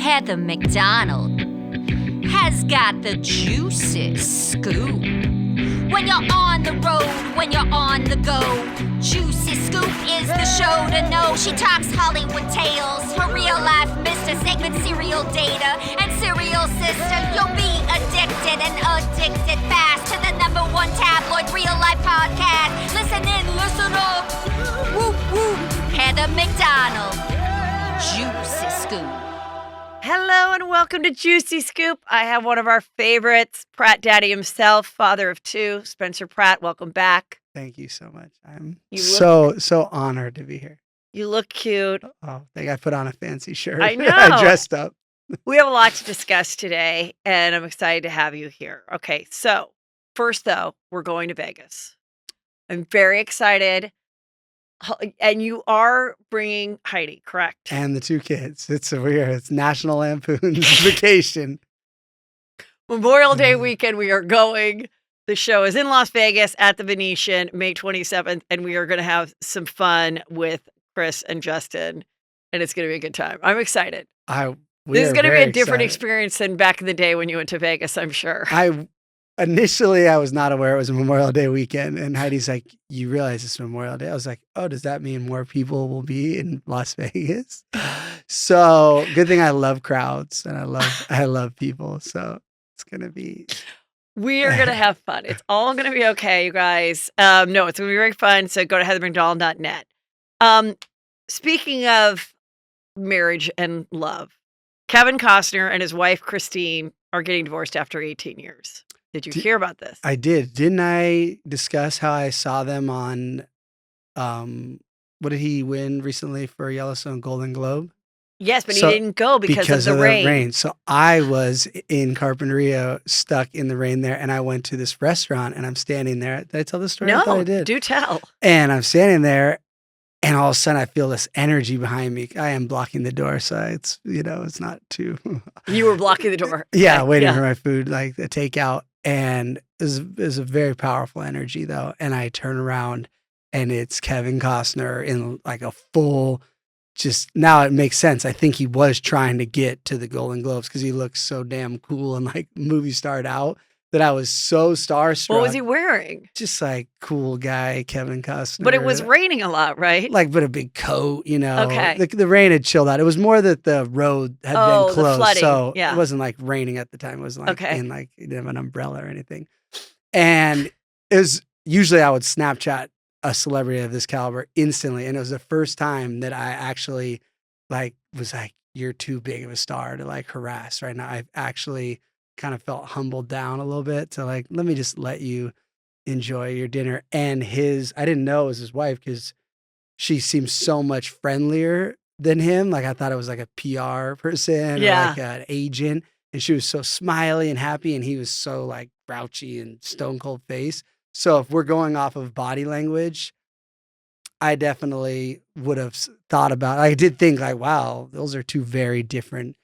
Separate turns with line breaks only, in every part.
Heather McDonald has got the juiciest scoop. When you're on the road, when you're on the go, Juicy Scoop is the show to know. She talks Hollywood tales, her real life Mr. Segment serial data and serial sister. You'll be addicted and addicted fast to the #1 tabloid real life podcast. Listen in, listen up. Whoop whoop. Heather McDonald, Juicy Scoop.
Hello and welcome to Juicy Scoop. I have one of our favorites, Pratt Daddy himself, father of two, Spencer Pratt. Welcome back.
Thank you so much. I'm so honored to be here.
You look cute.
Oh, I think I put on a fancy shirt.
I know.
I dressed up.
We have a lot to discuss today, and I'm excited to have you here. Okay, so first, though, we're going to Vegas. I'm very excited. And you are bringing Heidi, correct?
And the two kids. It's weird. It's National Lampoon's Vacation.
Memorial Day weekend, we are going. The show is in Las Vegas at the Venetian, May 27th, and we are going to have some fun with Chris and Justin, and it's going to be a good time. I'm excited. This is going to be a different experience than back in the day when you went to Vegas, I'm sure.
Initially, I was not aware it was a Memorial Day weekend, and Heidi's like, you realize it's Memorial Day? I was like, oh, does that mean more people will be in Las Vegas? So good thing I love crowds, and I love people, so it's going to be...
We are going to have fun. It's all going to be okay, you guys. No, it's going to be very fun, so go to heathermcdonald.net. Speaking of marriage and love, Kevin Costner and his wife, Christine, are getting divorced after 18 years. Did you hear about this?
I did. Didn't I discuss how I saw them on, what did he win recently for Yellowstone Golden Globe?
Yes, but he didn't go because of the rain.
So I was in Carpinteria, stuck in the rain there, and I went to this restaurant, and I'm standing there. Did I tell the story?
No,
I thought I did.
Do tell.
And I'm standing there, and all of a sudden I feel this energy behind me. I am blocking the door, so it's not too...
You were blocking the door.
Yeah, waiting for my food, like the takeout. And it was a very powerful energy, though. And I turn around, and it's Kevin Costner in like a full, just now it makes sense. I think he was trying to get to the Golden Globes because he looks so damn cool and like movie starred out that I was so starstruck.
What was he wearing?
Just like cool guy, Kevin Costner.
But it was raining a lot, right?
But a big coat,
Okay.
The rain had chilled out. It was more that the road had been closed.
The flooding.
So
yeah.
It wasn't like raining at the time. It was like
okay.
in like, you didn't have an umbrella or anything. And it was, usually I would Snapchat a celebrity of this caliber instantly. And it was the first time that I actually was like, you're too big of a star to like harass right now. I've actually kind of felt humbled down a little bit to like, let me just let you enjoy your dinner. And I didn't know it was his wife because she seems so much friendlier than him. Like I thought it was like a PR person or like an agent. And she was so smiley and happy. And he was so like grouchy and stone cold face. So if we're going off of body language, I definitely would have thought about, I did think like, wow, those are two very different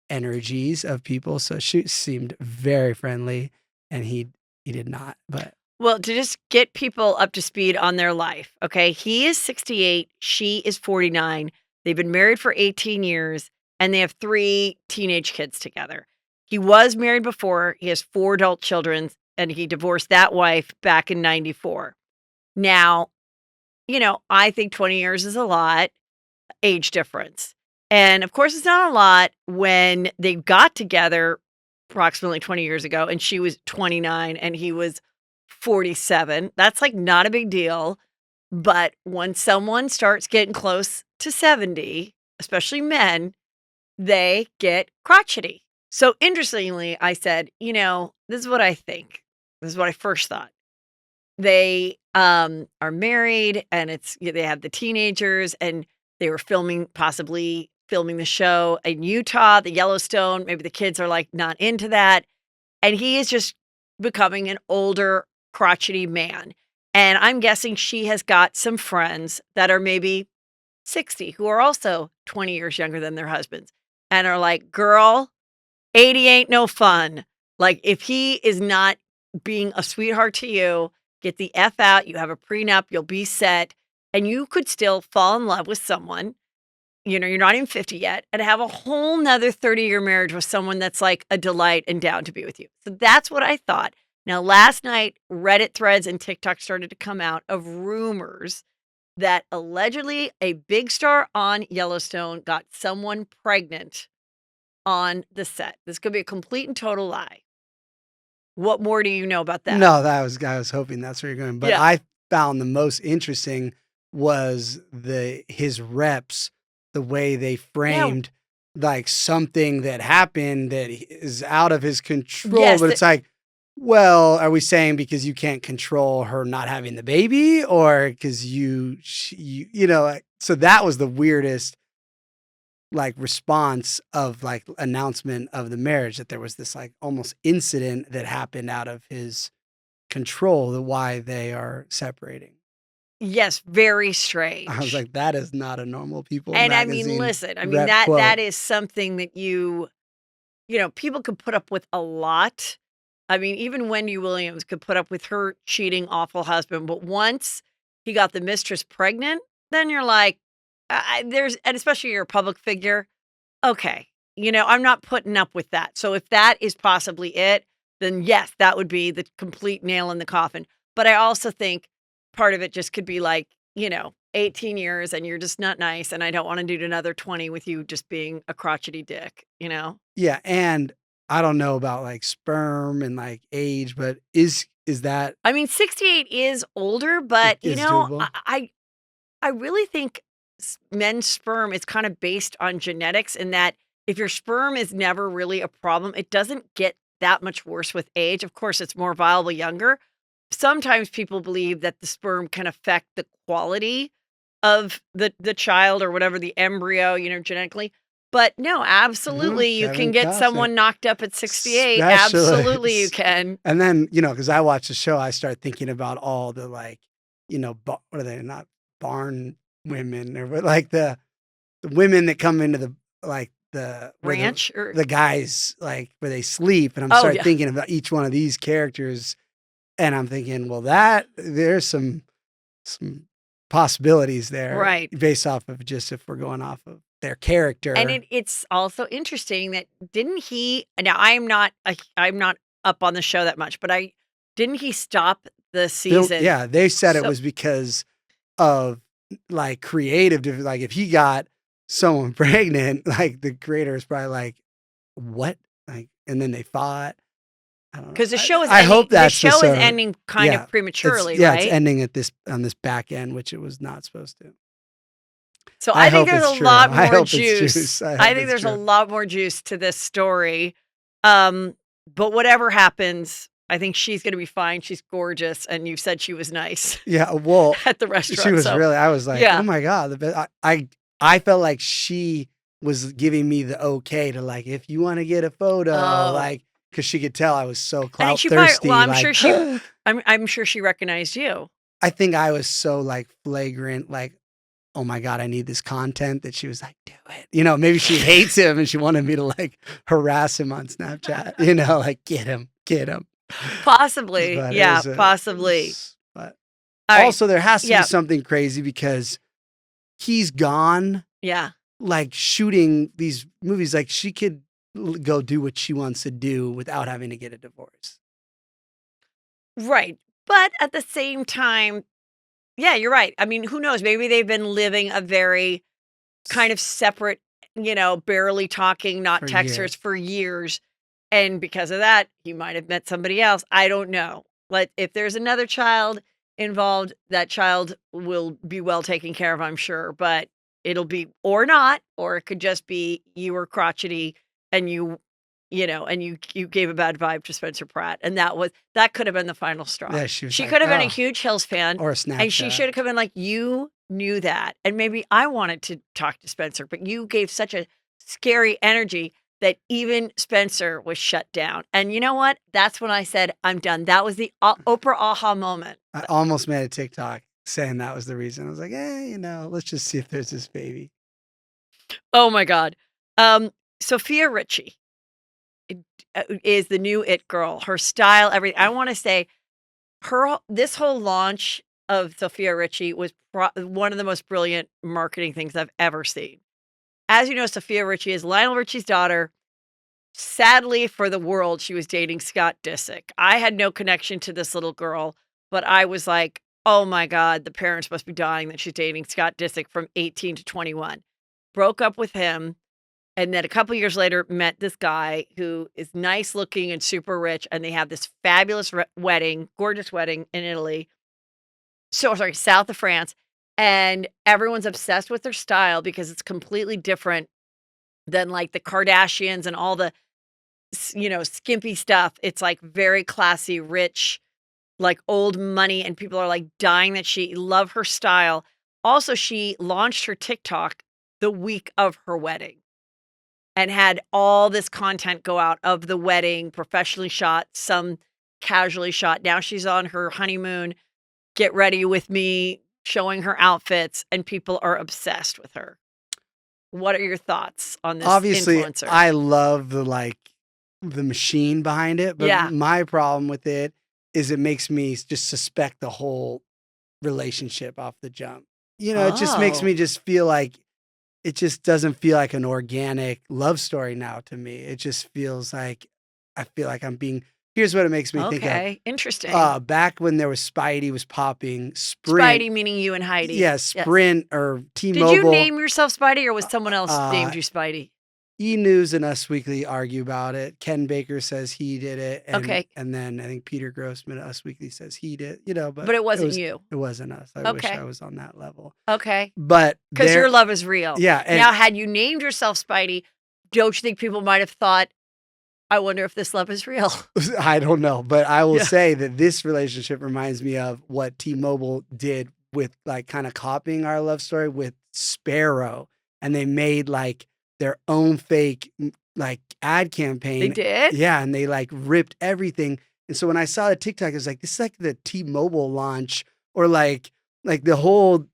energies of people. So she seemed very friendly and he did not. But
well, to just get people up to speed on their life. Okay. He is 68. She is 49. They've been married for 18 years and they have 3 teenage kids together. He was married before. He has 4 adult children and he divorced that wife back in 94. Now, I think 20 years is a lot, age difference. And of course, it's not a lot when they got together approximately 20 years ago and she was 29 and he was 47. That's like not a big deal. But when someone starts getting close to 70, especially men, they get crotchety. So interestingly, I said, this is what I think. This is what I first thought. They are married and they have the teenagers and they were possibly filming the show in Utah, the Yellowstone. Maybe the kids are like not into that. And he is just becoming an older, crotchety man. And I'm guessing she has got some friends that are maybe 60 who are also 20 years younger than their husbands and are like, girl, 80 ain't no fun. Like if he is not being a sweetheart to you, get the F out. You have a prenup. You'll be set. And you could still fall in love with someone you're not even 50 yet, and have a whole nother 30-year marriage with someone that's like a delight and down to be with you. So that's what I thought. Now, last night, Reddit threads and TikTok started to come out of rumors that allegedly a big star on Yellowstone got someone pregnant on the set. This could be a complete and total lie. What more do you know about that?
No, I was hoping that's where you're going. But
Yeah.
I found the most interesting was his reps, the way they framed like something that happened that is out of his control.
Yes,
But it's like, well, are we saying because you can't control her not having the baby, or because you know? So that was the weirdest like response of like announcement of the marriage, that there was this like almost incident that happened out of his control, the why they are separating.
Yes, very strange.
I was like, that is not a normal People
and I
magazine.
mean, listen, I mean
rep
that
quote.
that is something that people could put up with a lot. I mean, even Wendy Williams could put up with her cheating, awful husband, but once he got the mistress pregnant, then you're like, and especially you're a public figure. Okay, I'm not putting up with that. So if that is possibly it, then yes, that would be the complete nail in the coffin. But I also think part of it just could be like, 18 years and you're just not nice, and I don't want to do another 20 with you just being a crotchety dick,
Yeah, and I don't know about like sperm and like age, but is that
I mean, 68 is older, but
is doable?
I really think men's sperm is kind of based on genetics, in that if your sperm is never really a problem, it doesn't get that much worse with age. Of course, it's more viable younger. Sometimes people believe that the sperm can affect the quality of the child or whatever, the embryo, genetically. But no, absolutely, you
Kevin
can get
Costner.
someone knocked up at 68.
Specialist.
Absolutely, you can.
And then, because I watch the show, I start thinking about all the like, what are they, not barn women, or but like the women that come into the like the where
Ranch or
the guys like where they sleep, and I'm
Oh,
start
yeah.
thinking about each one of these characters, and I'm thinking, well, there's some possibilities there,
Right.
based off of just if we're going off of their character.
And it's also interesting that didn't he? Now I'm not up on the show that much, but didn't he stop the season?
Yeah, they said it
So-
was because of like creative, like if he got someone pregnant, like the creator is probably like, what? Like, and then they fought. I don't know.
Because the show is
I
ending,
hope that's
the show
the
is
sort of-
ending kind
yeah,
of prematurely,
yeah,
right?
it's ending on this back end, which it was not supposed to.
So
I
I think
hope
there's
it's
a
true.
lot
I
more
hope it's
juice.
juice. I
I
hope
think
it's
there's a
true.
lot more juice to this story. But whatever happens, I think she's going to be fine. She's gorgeous, and you said she was nice
Yeah, well,
at the restaurant.
she was
so-
really. I was like,
yeah.
oh my god, I felt like she was giving me the okay to like, if you want to get a photo,
Oh.
like, because she could tell I was so
I think
clout
she probably-
thirsty.
well, I'm
like,
sure she- I'm sure she recognized you.
I think I was so like flagrant, like, oh my god, I need this content, that she was like, do it. Maybe she hates him and she wanted me to like harass him on Snapchat. Like get him.
Possibly.
But it
Yeah,
was
possibly.
But
All right.
also, there has to
Yeah.
be something crazy because he's gone,
Yeah.
like shooting these movies. Like she could go do what she wants to do without having to get a divorce.
Right. But at the same time, yeah, you're right. I mean, who knows? Maybe they've been living a very kind of separate, barely talking, not
For
texters
years.
for years. And because of that, he might have met somebody else. I don't know. If there's another child involved, that child will be well taken care of, I'm sure. But it'll be, or not, or it could just be you were crotchety and you gave a bad vibe to Spencer Pratt. And that could have been the final straw.
Yeah, she was
She
like,
could have been a
"Oh."
huge Hills fan.
Or a Snapchat.
And she should have come in like, you knew that. And maybe I wanted to talk to Spencer, but you gave such a scary energy that even Spencer was shut down. And you know what? That's when I said, I'm done. That was the Oprah aha moment.
I almost made a TikTok saying that was the reason. I was like, let's just see if there's this baby.
Oh my God. Sofia Richie is the new it girl. Her style, everything. I want to say this whole launch of Sofia Richie was one of the most brilliant marketing things I've ever seen. as you know, Sofia Richie is Lionel Richie's daughter. Sadly for the world, she was dating Scott Disick. I had no connection to this little girl, but I was like, oh my God, the parents must be dying that she's dating Scott Disick from 18 to 21. Broke up with him. And then a couple years later, met this guy who is nice looking and super rich. And they have this fabulous wedding, gorgeous wedding in Italy. Sorry, south of France. And everyone's obsessed with their style because it's completely different than like the Kardashians and all the skimpy stuff. It's like very classy, rich, like old money. And people are like dying that she love her style. Also, she launched her TikTok the week of her wedding and had all this content go out of the wedding, professionally shot, some casually shot. Now she's on her honeymoon, get ready with me, showing her outfits, and people are obsessed with her. What are your thoughts on this
Obviously,
influencer?
I love the machine behind it, but
Yeah.
my problem with it is it makes me just suspect the whole relationship off the jump. It just makes
Oh.
me just feel like it just doesn't feel like an organic love story now to me. It just feels like I feel like I'm being. Here's what it makes me think of.
Okay, interesting.
Back when there was Spidey was popping, Sprint.
Spidey meaning you and Heidi.
Yeah,
Yes.
Sprint or T-Mobile.
Did you name yourself Spidey or was someone else named you Spidey?
E-News and Us Weekly argue about it. Ken Baker says he did it. And,
Okay.
And then I think Peter Grossman at Us Weekly says he did,
But it wasn't you.
It wasn't us. I wish
Okay.
I was on that level.
Okay.
But
Because your love is real.
Yeah. And
Now, had you named yourself Spidey, don't you think people might have thought, I wonder if this love is real?
I don't know. But I will
Yeah.
say that this relationship reminds me of what T-Mobile did with like kind of copying our love story with Sparrow. And they made like their own fake like ad campaign.
They did?
Yeah, and they like ripped everything. And so when I saw the TikTok, I was like, this is like the T-Mobile launch, or like the whole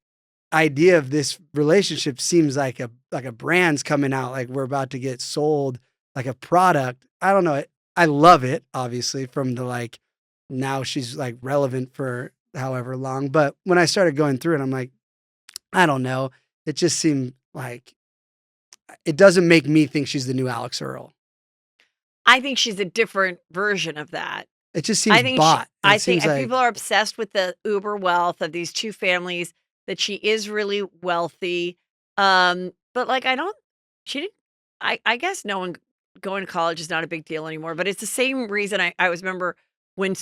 idea of this relationship seems like a brand's coming out, like we're about to get sold like a product. I don't know. I love it, obviously, from the like now she's like relevant for however long. But when I started going through it, I'm like, I don't know. It just seemed like it doesn't make me think she's the new Alex Earl.
I think she's a different version of that.
It just seems bought.
I think people are obsessed with the uber wealth of these two families, that she is really wealthy. But like, I guess no one going to college is not a big deal anymore, but it's the same reason I always remember when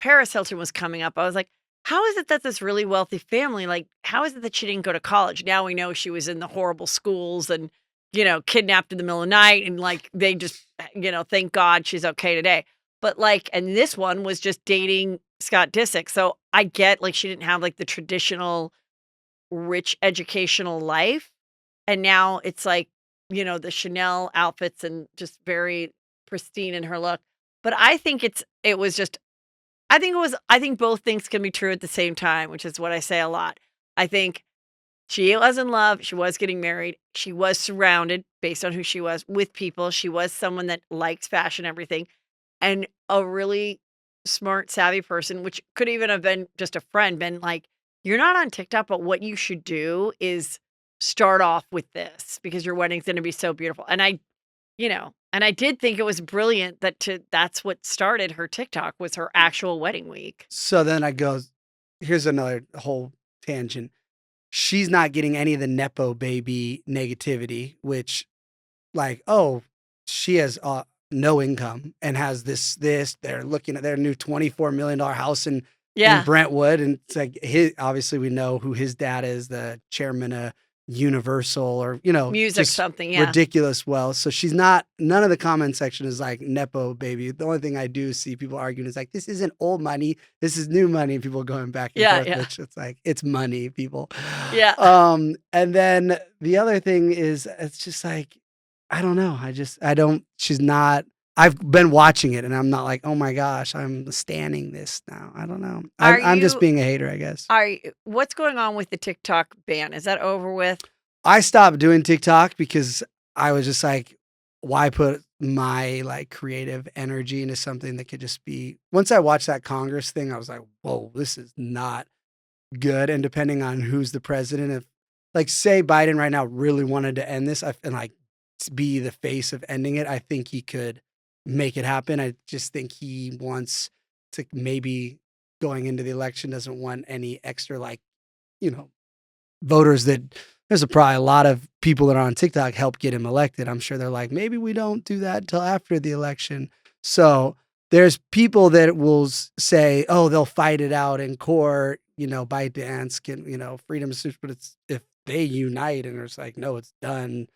Paris Hilton was coming up, I was like, how is it that this really wealthy family, like, how is it that she didn't go to college? Now we know she was in the horrible schools and, kidnapped in the middle of the night. And like, they just, thank God she's okay today. But like, and this one was just dating Scott Disick. So I get like, she didn't have like the traditional rich educational life. And now it's like, the Chanel outfits and just very pristine in her look. But I think I think both things can be true at the same time, which is what I say a lot. I think she was in love. She was getting married. She was surrounded, based on who she was, with people. She was someone that likes fashion, everything, and a really smart, savvy person, which could even have been just a friend, been like, you're not on TikTok, but what you should do is start off with this because your wedding's going to be so beautiful. And I did think it was brilliant that's what started her TikTok, was her actual wedding week.
So then here's another whole tangent. She's not getting any of the Nepo baby negativity, which like, oh, she has no income and has this, they're looking at their new $24 million house in Brentwood. And it's like, obviously we know who his dad is, the chairman of Universal, or
music something,
ridiculous wealth. So she's not, none of the comment section is like Nepo baby. The only thing I do see people arguing is like, this isn't old money, this is new money, and people going back and forth, which it's like, it's money, people. And then the other thing is, it's just like, I don't know, she's not, I've been watching it and I'm not like, oh my gosh, I'm standing this now. I don't know. I'm just being a hater, I guess.
What's going on with the TikTok ban? Is that over with?
I stopped doing TikTok because I was just like, why put my like creative energy into something that could just be, once I watched that Congress thing, I was like, whoa, this is not good. And depending on who's the president, like say Biden right now really wanted to end this and like be the face of ending it, I think he could make it happen. I just think he wants to maybe going into the election doesn't want any extra like, voters that there's probably a lot of people that are on TikTok help get him elected. I'm sure they're like, maybe we don't do that until after the election. So there's people that will say, oh, they'll fight it out in court, ByteDance can, freedom of speech, but it's if they unite and it's like, no, it's done.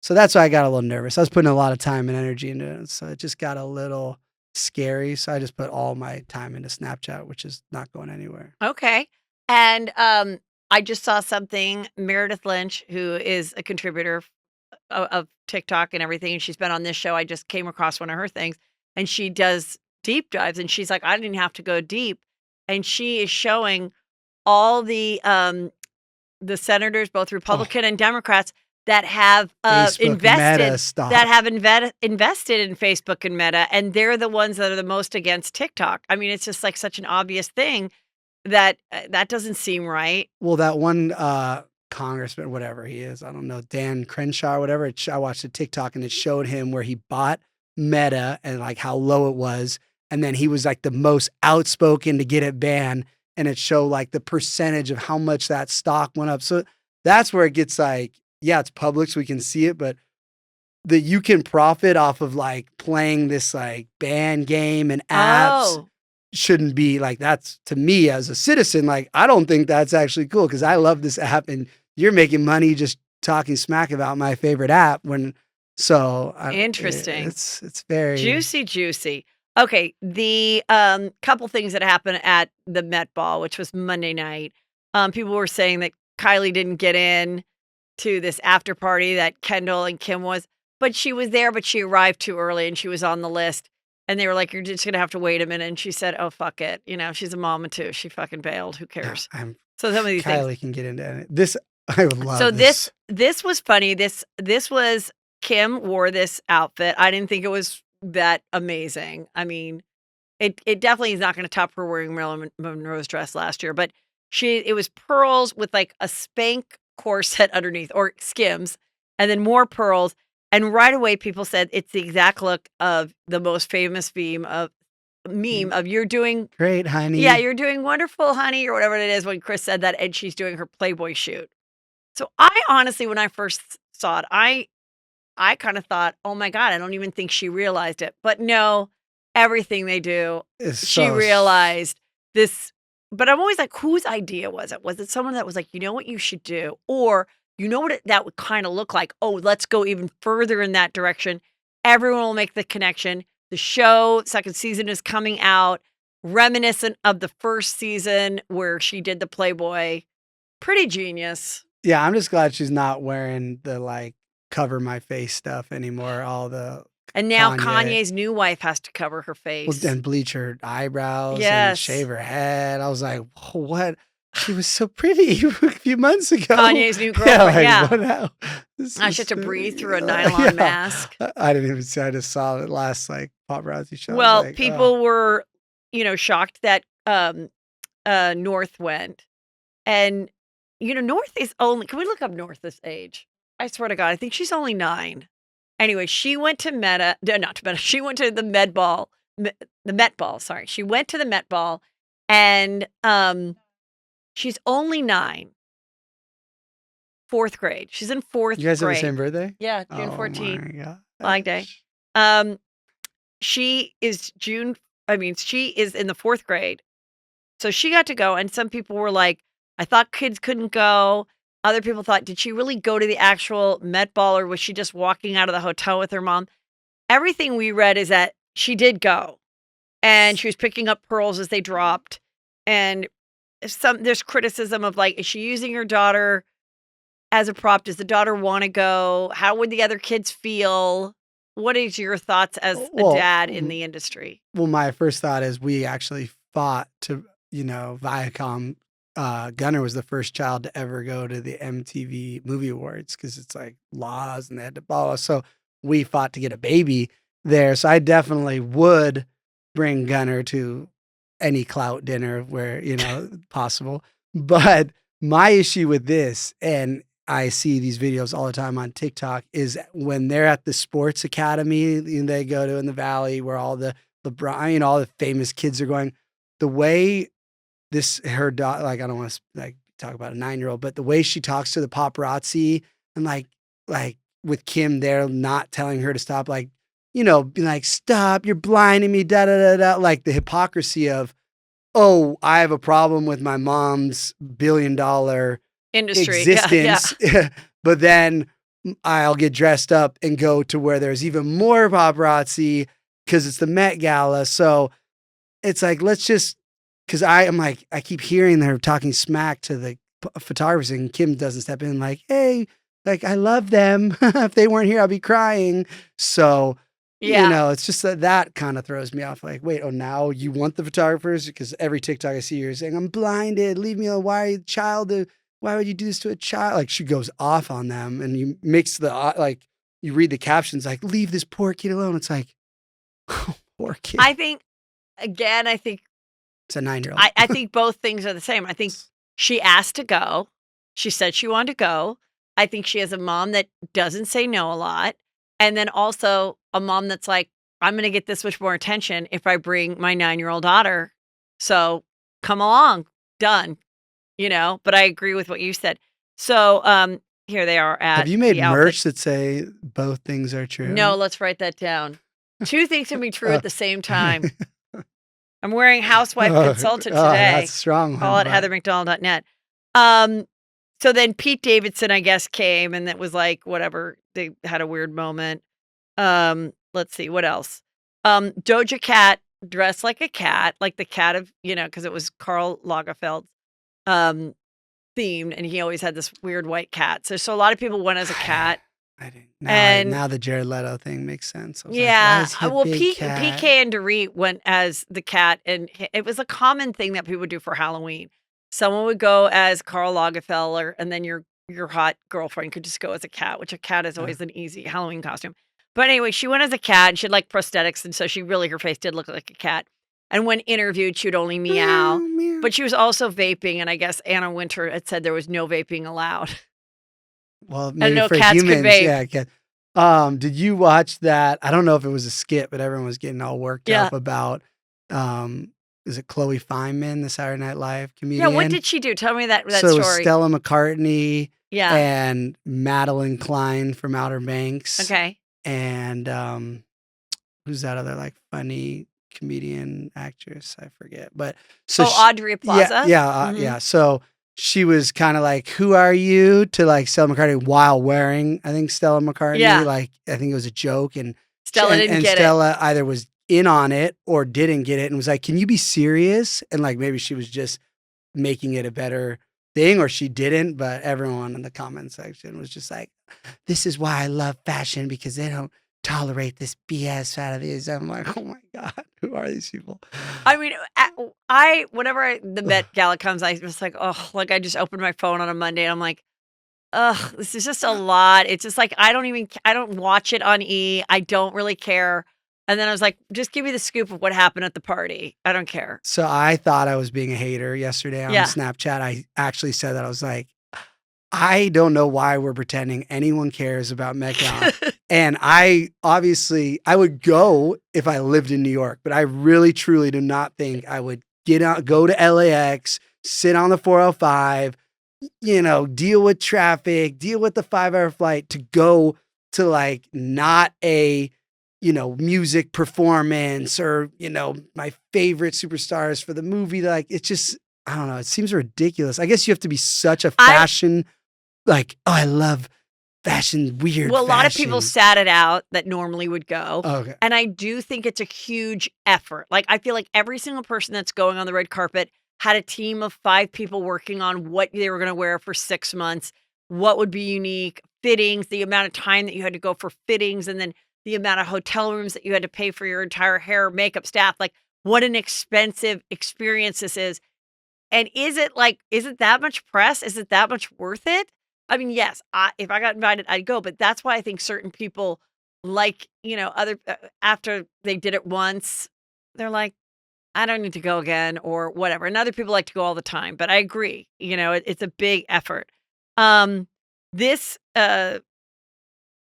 So that's why I got a little nervous. I was putting a lot of time and energy into it. So it just got a little scary. So I just put all my time into Snapchat, which is not going anywhere.
Okay. And I just saw something, Meredith Lynch, who is a contributor of TikTok and everything, and she's been on this show. I just came across one of her things, and she does deep dives, and she's like, I didn't have to go deep. And she is showing all the senators, both Republican and Democrats, that have invested invested in Facebook and Meta, and they're the ones that are the most against TikTok. I mean, it's just like such an obvious thing that doesn't seem right.
Well, that one congressman, whatever he is, I don't know, Dan Crenshaw or whatever. I watched a TikTok and it showed him where he bought Meta and like how low it was, and then he was like the most outspoken to get it banned, and it showed like the percentage of how much that stock went up. So that's where it gets like, yeah, it's public, so we can see it, but that you can profit off of like playing this like ban game and apps shouldn't be like, that's to me as a citizen, like, I don't think that's actually cool because I love this app and you're making money just talking smack about my favorite app interesting. It's very
juicy. Okay. The couple things that happened at the Met Ball, which was Monday night. People were saying that Kylie didn't get in to this after party that Kendall and Kim was, but she was there, but she arrived too early and she was on the list. And they were like, you're just going to have to wait a minute. And she said, oh, fuck it. She's a mama too. She fucking bailed. Who cares? So some of these
Kylie
things.
can get into it. This, I would love
so this was funny. This was, Kim wore this outfit. I didn't think it was that amazing. I mean, it definitely is not going to top her wearing Marilyn Monroe's dress last year, but it was pearls with like a Spank corset underneath, or Skims, and then more pearls. And right away, people said it's the exact look of the most famous meme of you're doing
great, honey.
Yeah, you're doing wonderful, honey, or whatever it is when Chris said that, and she's doing her Playboy shoot. So I honestly, when I first saw it, I kind of thought, oh my God, I don't even think she realized it. But no, everything they do, she realized this. But I'm always like, whose idea was it? Was it someone that was like, you know what you should do? Or you know what that would kind of look like? Oh, let's go even further in that direction. Everyone will make the connection. The show, second season is coming out, reminiscent of the first season where she did the Playboy. Pretty genius.
Yeah, I'm just glad she's not wearing the like cover my face stuff anymore.
And now Kanye's new wife has to cover her face.
And bleach her eyebrows and shave her head. I was like, what? She was so pretty a few months ago.
Kanye's new girlfriend,
What
I should have to breathe through a nylon mask.
I didn't even see. I just saw the last like paparazzi show.
Well, people were, shocked that North went. And, North is only, can we look up North's age? I swear to God, I think she's only 9. Anyway, she went to she went to the Met Ball, sorry. She went to the Met Ball, and she's only 9. 4th grade. She's in 4th grade.
You guys have the same birthday?
Yeah, June 14th.
My God.
Flag Day. She is she is in the 4th grade. So she got to go, and some people were like, I thought kids couldn't go. Other people thought, did she really go to the actual Met Ball, or was she just walking out of the hotel with her mom? Everything we read is that she did go, and she was picking up pearls as they dropped. And there's criticism of like, is she using her daughter as a prop? Does the daughter want to go? How would the other kids feel? What is your thoughts as a dad in the industry?
Well, my first thought is we actually fought to, Viacom. Gunnar was the first child to ever go to the MTV Movie Awards because it's like laws and they had to follow. So we fought to get a baby there. So I definitely would bring Gunnar to any clout dinner where, possible. But My issue with this, and I see these videos all the time on TikTok, is when they're at the sports academy they go to in the Valley where all the LeBron, all the famous kids are going. The way her daughter, like I don't want to like talk about a 9-year-old, but the way she talks to the paparazzi and like with Kim there not telling her to stop, like, being like, stop, you're blinding me, da da da da. Like the hypocrisy of, oh, I have a problem with my mom's $1 billion
Industry.
existence, but then I'll get dressed up and go to where there's even more paparazzi because it's the Met Gala. So it's like, let's just, because I'm like, I keep hearing her talking smack to the photographers, and Kim doesn't step in like, hey, like, I love them. If they weren't here, I'll be crying. So, it's just that kind of throws me off. Like, wait, now you want the photographers? Because every TikTok I see, you're saying, I'm blinded. Leave me alone. Why, child? Why would you do this to a child? Like, she goes off on them, and you mix you read the captions, like, leave this poor kid alone. It's like, oh, poor kid.
I think
It's a 9-year-old.
I think both things are the same. I think she asked to go. She said she wanted to go. I think she has a mom that doesn't say no a lot. And then also a mom that's like, I'm going to get this much more attention if I bring my 9-year-old daughter. So come along, done, but I agree with what you said. So here they are at
Have you made
the
merch
outfit.
that say both things are true?
No, let's write that down. 2 things can be true at the same time. I'm wearing housewife consultant today.
That's strong.
Call it heathermcdonald.net. So then Pete Davidson, I guess, came, and that was like, whatever. They had a weird moment. Let's see, what else? Doja Cat dressed like a cat, like the cat of, because it was Karl Lagerfeld's themed, and he always had this weird white cat. So a lot of people went as a cat.
I didn't.
And
now the Jared Leto thing makes sense.
yeah, well,
PK
PK and Dorit went as the cat, and it was a common thing that people would do for Halloween. Someone would go as Karl Lagerfelder, and then your hot girlfriend could just go as a cat, which a cat is always an easy Halloween costume. But anyway, she went as a cat, and she had like prosthetics, and so her face did look like a cat. And when interviewed, she would only meow. But she was also vaping, and I guess Anna Wintour had said there was no vaping allowed.
Well, maybe
no
for
cats
humans,
could vape.
yeah. Cat. Did you watch that? I don't know if it was a skit, but everyone was getting all worked up about. Is it Chloe Fineman, the Saturday Night Live comedian?
Yeah, what did she do? Tell me that
So it was
story.
Stella McCartney,
Yeah.
and Madeline Klein from Outer Banks.
Okay.
And who's that other like funny comedian actress? I forget. But so
Audrey Plaza.
Yeah. So she was kind of like, "Who are you?" to like Stella McCartney while wearing, I think, Stella McCartney.
Yeah.
Like I think it was a joke, and
Stella didn't get
Stella either was in on it or didn't get it, and was like, "Can you be serious?" And like maybe she was just making it a better thing, or she didn't. But everyone in the comment section was just like, "This is why I love fashion, because they don't tolerate this BS out of these." I'm like, oh my God, who are these people?
I mean, whenever the Met Gala comes, I just like, oh, like I just opened my phone on a Monday and I'm like, ugh, this is just a lot. It's just like, I don't watch it on E. I don't really care. And then I was like, just give me the scoop of what happened at the party. I don't care.
So I thought I was being a hater yesterday on
Yeah.
Snapchat. I actually said that. I was like, I don't know why we're pretending anyone cares about Met Gala. And I would go if I lived in New York, but I really, truly do not think I would go to LAX, sit on the 405, deal with traffic, deal with the 5-hour flight to go to like not a, music performance or, my favorite superstars for the movie. Like, it's just, I don't know. It seems ridiculous. I guess you have to be such a fashion, I love fashion, weird.
Well, a lot of people sat it out that normally would go.
Okay.
And I do think it's a huge effort. Like, I feel like every single person that's going on the red carpet had a team of 5 people working on what they were going to wear for 6 months, what would be unique, fittings, the amount of time that you had to go for fittings, and then the amount of hotel rooms that you had to pay for your entire hair, makeup staff. Like, what an expensive experience this is. And is it that much press? Is it that much worth it? I mean, yes, if I got invited, I'd go. But that's why I think certain people like, after they did it once, they're like, I don't need to go again or whatever. And other people like to go all the time, but I agree. It's a big effort. This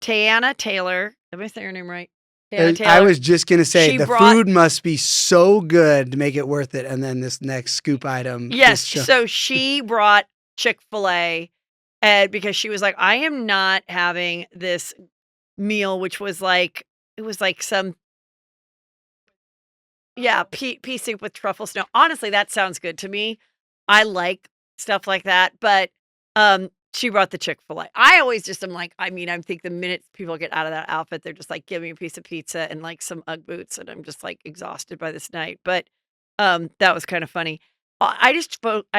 Tayana Taylor, am I saying her name right? Tayana
I
Taylor.
was just gonna say
She
the
brought-
food must be so good to make it worth it. And then this next scoop item.
Yes.
just
So she brought Chick-fil-A because she was like, I am not having this meal, which was like, it was like some, pea soup with truffle snow. Honestly, that sounds good to me. I like stuff like that, but she brought the Chick-fil-A. I always just am like, I think the minute people get out of that outfit, they're just like, give me a piece of pizza and like some Ugg boots, and I'm just like exhausted by this night. But that was kind of funny. I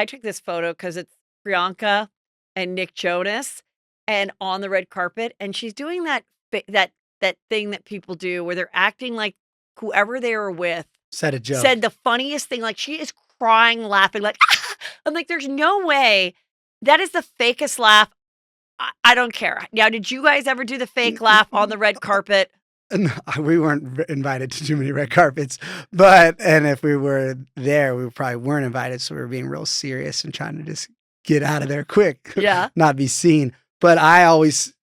took this photo because it's Priyanka and Nick Jonas, and on the red carpet, and she's doing that thing that people do where they're acting like whoever they were with
said a joke.
said the funniest thing. Like she is crying, laughing, like I'm like, there's no way. That is the fakest laugh. I don't care. Now, did you guys ever do the fake laugh on the red carpet?
No, we weren't invited to too many red carpets, and if we were there, we probably weren't invited. So we were being real serious and trying to just get out of there quick.
Yeah.
Not be seen. But I always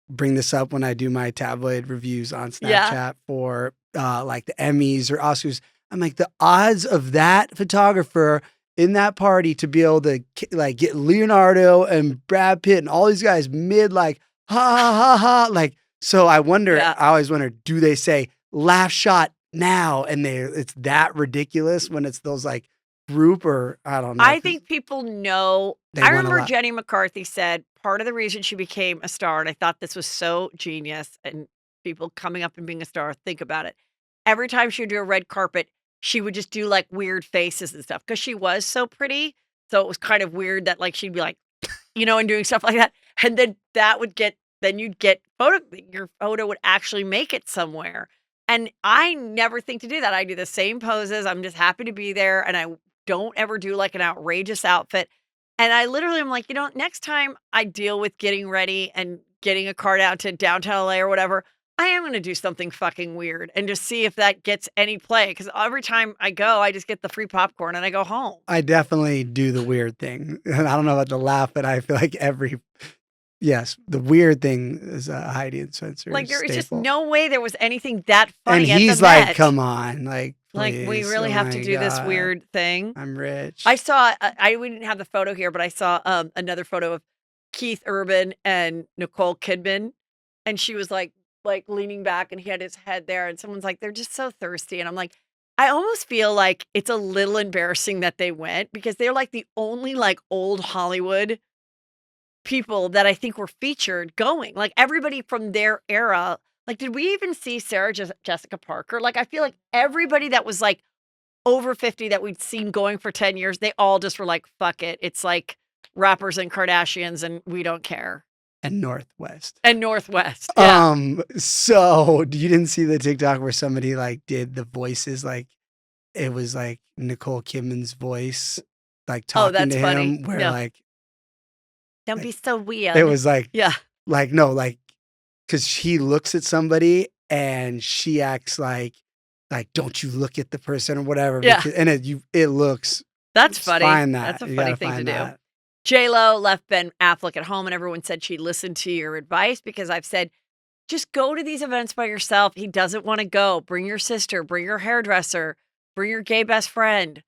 bring this up when I do my tabloid reviews on Snapchat for like the Emmys or Oscars. I'm like, the odds of that photographer in that party to be able to like get Leonardo and Brad Pitt and all these guys mid like ha ha ha ha like. So I wonder. I always wonder, do they say laugh shot now and it's that ridiculous when it's those like group, or I don't know.
I think people know.
They
I
wanna
remember
laugh.
Jenny McCarthy said part of the reason she became a star, and I thought this was so genius, and people coming up and being a star, think about it. Every time she would do a red carpet, she would just do like weird faces and stuff because she was so pretty. So it was kind of weird that like she'd be like, and doing stuff like that. And then you'd get your photo would actually make it somewhere. And I never think to do that. I do the same poses. I'm just happy to be there. And I don't ever do like an outrageous outfit. And I literally am like, next time I deal with getting ready and getting a car down to downtown LA or whatever, I am going to do something fucking weird and just see if that gets any play. Because every time I go, I just get the free popcorn and I go home.
I definitely do the weird thing. And I don't know about the laugh, but I feel like yes, the weird thing is Heidi and Spencer.
Like there is just
staple.
no way there was anything that funny.
And he's
at the
like,
Met.
come on, like
we
please,
really
oh
have
my
to do this
God,
weird thing.
I'm rich.
I saw. We didn't have the photo here, but I saw another photo of Keith Urban and Nicole Kidman, and she was like leaning back, and he had his head there, and someone's like, they're just so thirsty, and I'm like, I almost feel like it's a little embarrassing that they went because they're like the only like old Hollywood people that I think were featured going. Like everybody from their era. Like, did we even see Sarah Jessica Parker? Like, I feel like everybody that was like over 50 that we'd seen going for 10 years, they all just were like, fuck it. It's like rappers and Kardashians and we don't care.
And Northwest.
Yeah.
So you didn't see the TikTok where somebody like did the voices, like it was like Nicole Kidman's voice, like talking
that's
to
funny.
him, where
Yeah.
like
Don't be so weird.
it was like,
yeah.
like no, like because he looks at somebody and she acts like don't you look at the person or whatever.
Yeah.
Because, and it looks.
That's funny.
Find that.
That's a
You
funny
gotta
thing to
find
do.
that.
J-Lo left Ben Affleck at home and everyone said she listened to your advice because I've said, just go to these events by yourself. He doesn't want to go. Bring your sister, bring your hairdresser, bring your gay best friend.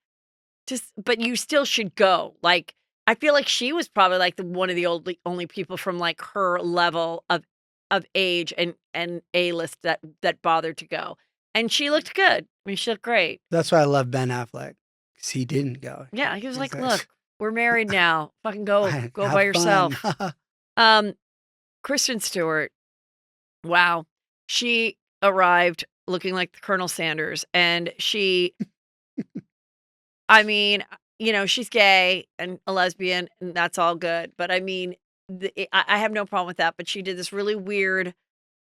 But you still should go. Like, I feel like she was probably like one of the only people from like her level of age and A-list that bothered to go. And she looked good. I mean, she looked great.
That's why I love Ben Affleck, because he didn't go.
Yeah, he was like,
like-
look, we're married now. Fucking go
Have
by yourself.
fun.
Kristen Stewart, wow. She arrived looking like Colonel Sanders, and she, I mean, she's gay and a lesbian, and that's all good. But I mean, I have no problem with that. But she did this really weird,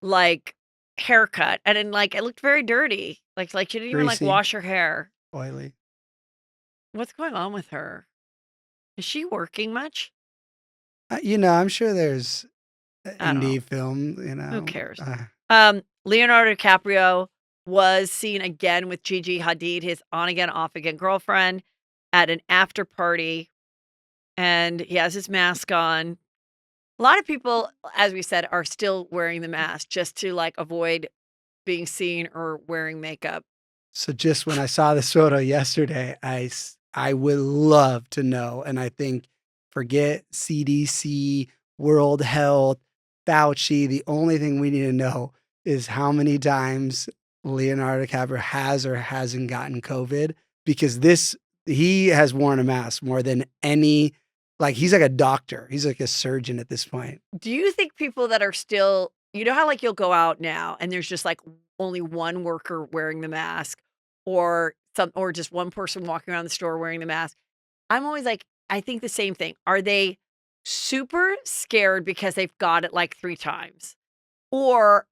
like, haircut, and then like it looked very dirty. Like she didn't even like
Greasy.
wash her hair.
Oily.
What's going on with her? Is she working much?
I'm sure there's
I don't
indie
know.
film.
Who cares?
Uh,
Leonardo DiCaprio was seen again with Gigi Hadid, his on again, off again girlfriend, at an after party, and he has his mask on. A lot of people, as we said, are still wearing the mask just to like avoid being seen or wearing makeup.
So just when I saw this photo yesterday, I would love to know, and I think forget CDC, World Health, Fauci. The only thing we need to know is how many times Leonardo DiCaprio has or hasn't gotten COVID, because he has worn a mask more than any. Like, he's like a doctor. He's like a surgeon at this point.
Do you think people that are still, you know how like you'll go out now and there's just like only one worker wearing the mask or just one person walking around the store wearing the mask? I'm always like, I think the same thing. Are they super scared because they've got it like 3 times? Or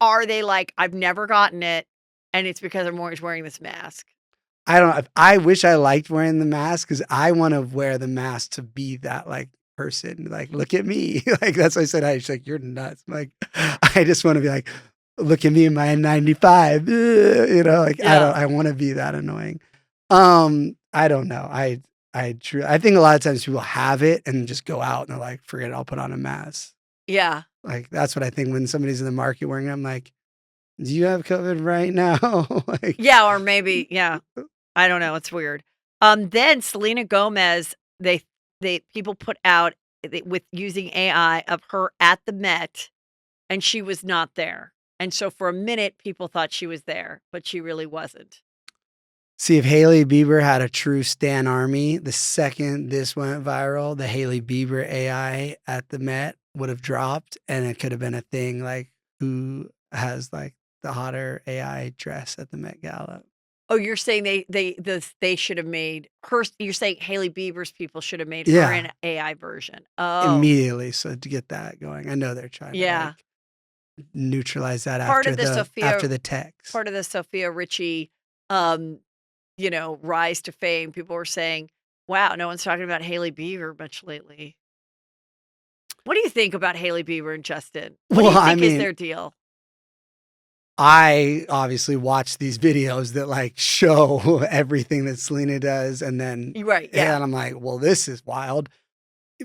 are they like, I've never gotten it and it's because I'm always wearing this mask?
I don't know. I wish I liked wearing the mask, because I want to wear the mask to be that like person. Like, look at me. Like, that's why I said, she's like, you're nuts. I'm like, I just want to be like, look at me in my N95. You know, like,
Yeah.
I want to be that annoying. I don't know. I think a lot of times people have it and just go out and they're like, forget it, I'll put on a mask.
Yeah.
Like, that's what I think when somebody's in the market wearing it. I'm like, do you have COVID right now? Like,
Yeah, or maybe, yeah. I don't know. It's weird. Then Selena Gomez, they people put out with using AI of her at the Met, and she was not there. And so for a minute, people thought she was there, but she really wasn't.
see, if Hailey Bieber had a true stan army, the second this went viral, the Hailey Bieber AI at the Met would have dropped, and it could have been a thing like, who has like the hotter AI dress at the Met Gala.
Oh, you're saying they should have made her. You're saying Hailey Bieber's people should have made her
Yeah.
an AI version. Oh,
Immediately, so to get that going. I know they're trying to
yeah.
like neutralize that
Part
after
of the
the
Sophia-
text.
Part of the Sofia Richie, rise to fame. People were saying, "Wow, no one's talking about Hailey Bieber much lately." What do you think about Hailey Bieber and Justin? What do
Well,
you
I
think is
mean,
their deal?
I obviously watch these videos that like show everything that Selena does, and then
Right, yeah.
and I'm like, well, this is wild.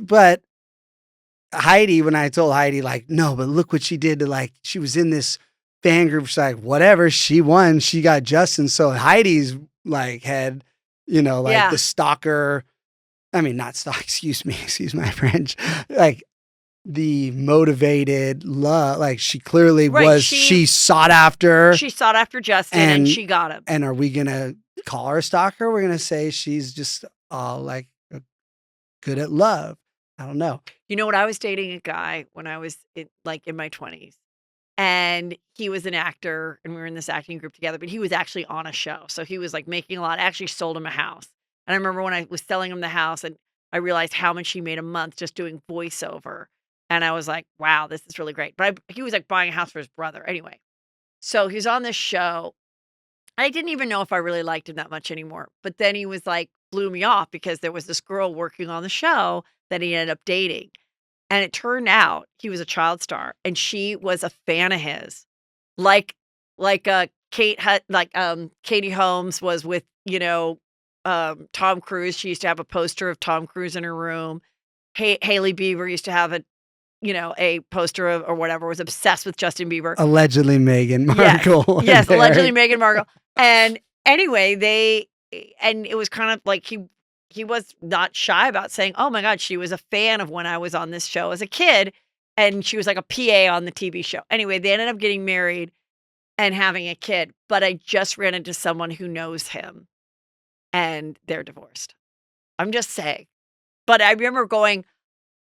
But Heidi, when I told Heidi, like, no, but look what she did to, like, she was in this fan group. She's like, whatever, she won, she got Justin. So Heidi's like had, like
Yeah.
the stalker. I mean, not stalk, excuse me, excuse my French. Like, the motivated love, like she clearly
Right,
was,
she-
she sought after.
She sought after Justin and
And-
she got him.
And are we gonna call her a stalker? We're gonna say she's just like good at love. I don't know.
You know what? I was dating a guy when I was in my 20s, and he was an actor, and we were in this acting group together. But he was actually on a show, so he was like making a lot. I actually sold him a house, and I remember when I was selling him the house, and I realized how much he made a month just doing voiceover, and I was like, "Wow, this is really great." But he was like buying a house for his brother anyway. So he was on this show. I didn't even know if I really liked him that much anymore. But then he was like, blew me off because there was this girl working on the show that he ended up dating. And it turned out he was a child star and she was a fan of his. Like Katie Holmes was with, Tom Cruise. She used to have a poster of Tom Cruise in her room. Hailey Bieber used to have a poster of, or whatever, was obsessed with Justin Bieber.
Allegedly Meghan
Yes.
Markle.
Yes,
there.
allegedly Meghan Markle. And anyway, and it was kind of like he was not shy about saying, "Oh my God, she was a fan of when I was on this show as a kid." And she was like a PA on the TV show. Anyway, they ended up getting married and having a kid. But I just ran into someone who knows him and they're divorced. I'm just saying. But I remember going,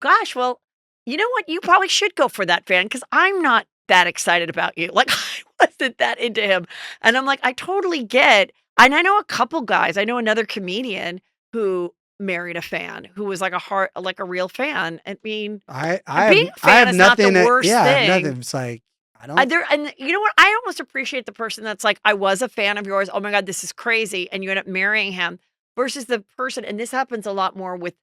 gosh, well, you know what? You probably should go for that fan because I'm not that excited about you. Like, I wasn't that into him. And I'm like, I totally get. And I know a couple guys. I know another comedian who married a fan who was like a real fan. I mean,
I
being a
have,
fan
I have
is not
nothing.
the worst
I have
thing.
nothing. It's like I don't.
And you know what? I almost appreciate the person that's like, I was a fan of yours. Oh my God, this is crazy. And you end up marrying him versus the person. And this happens a lot more with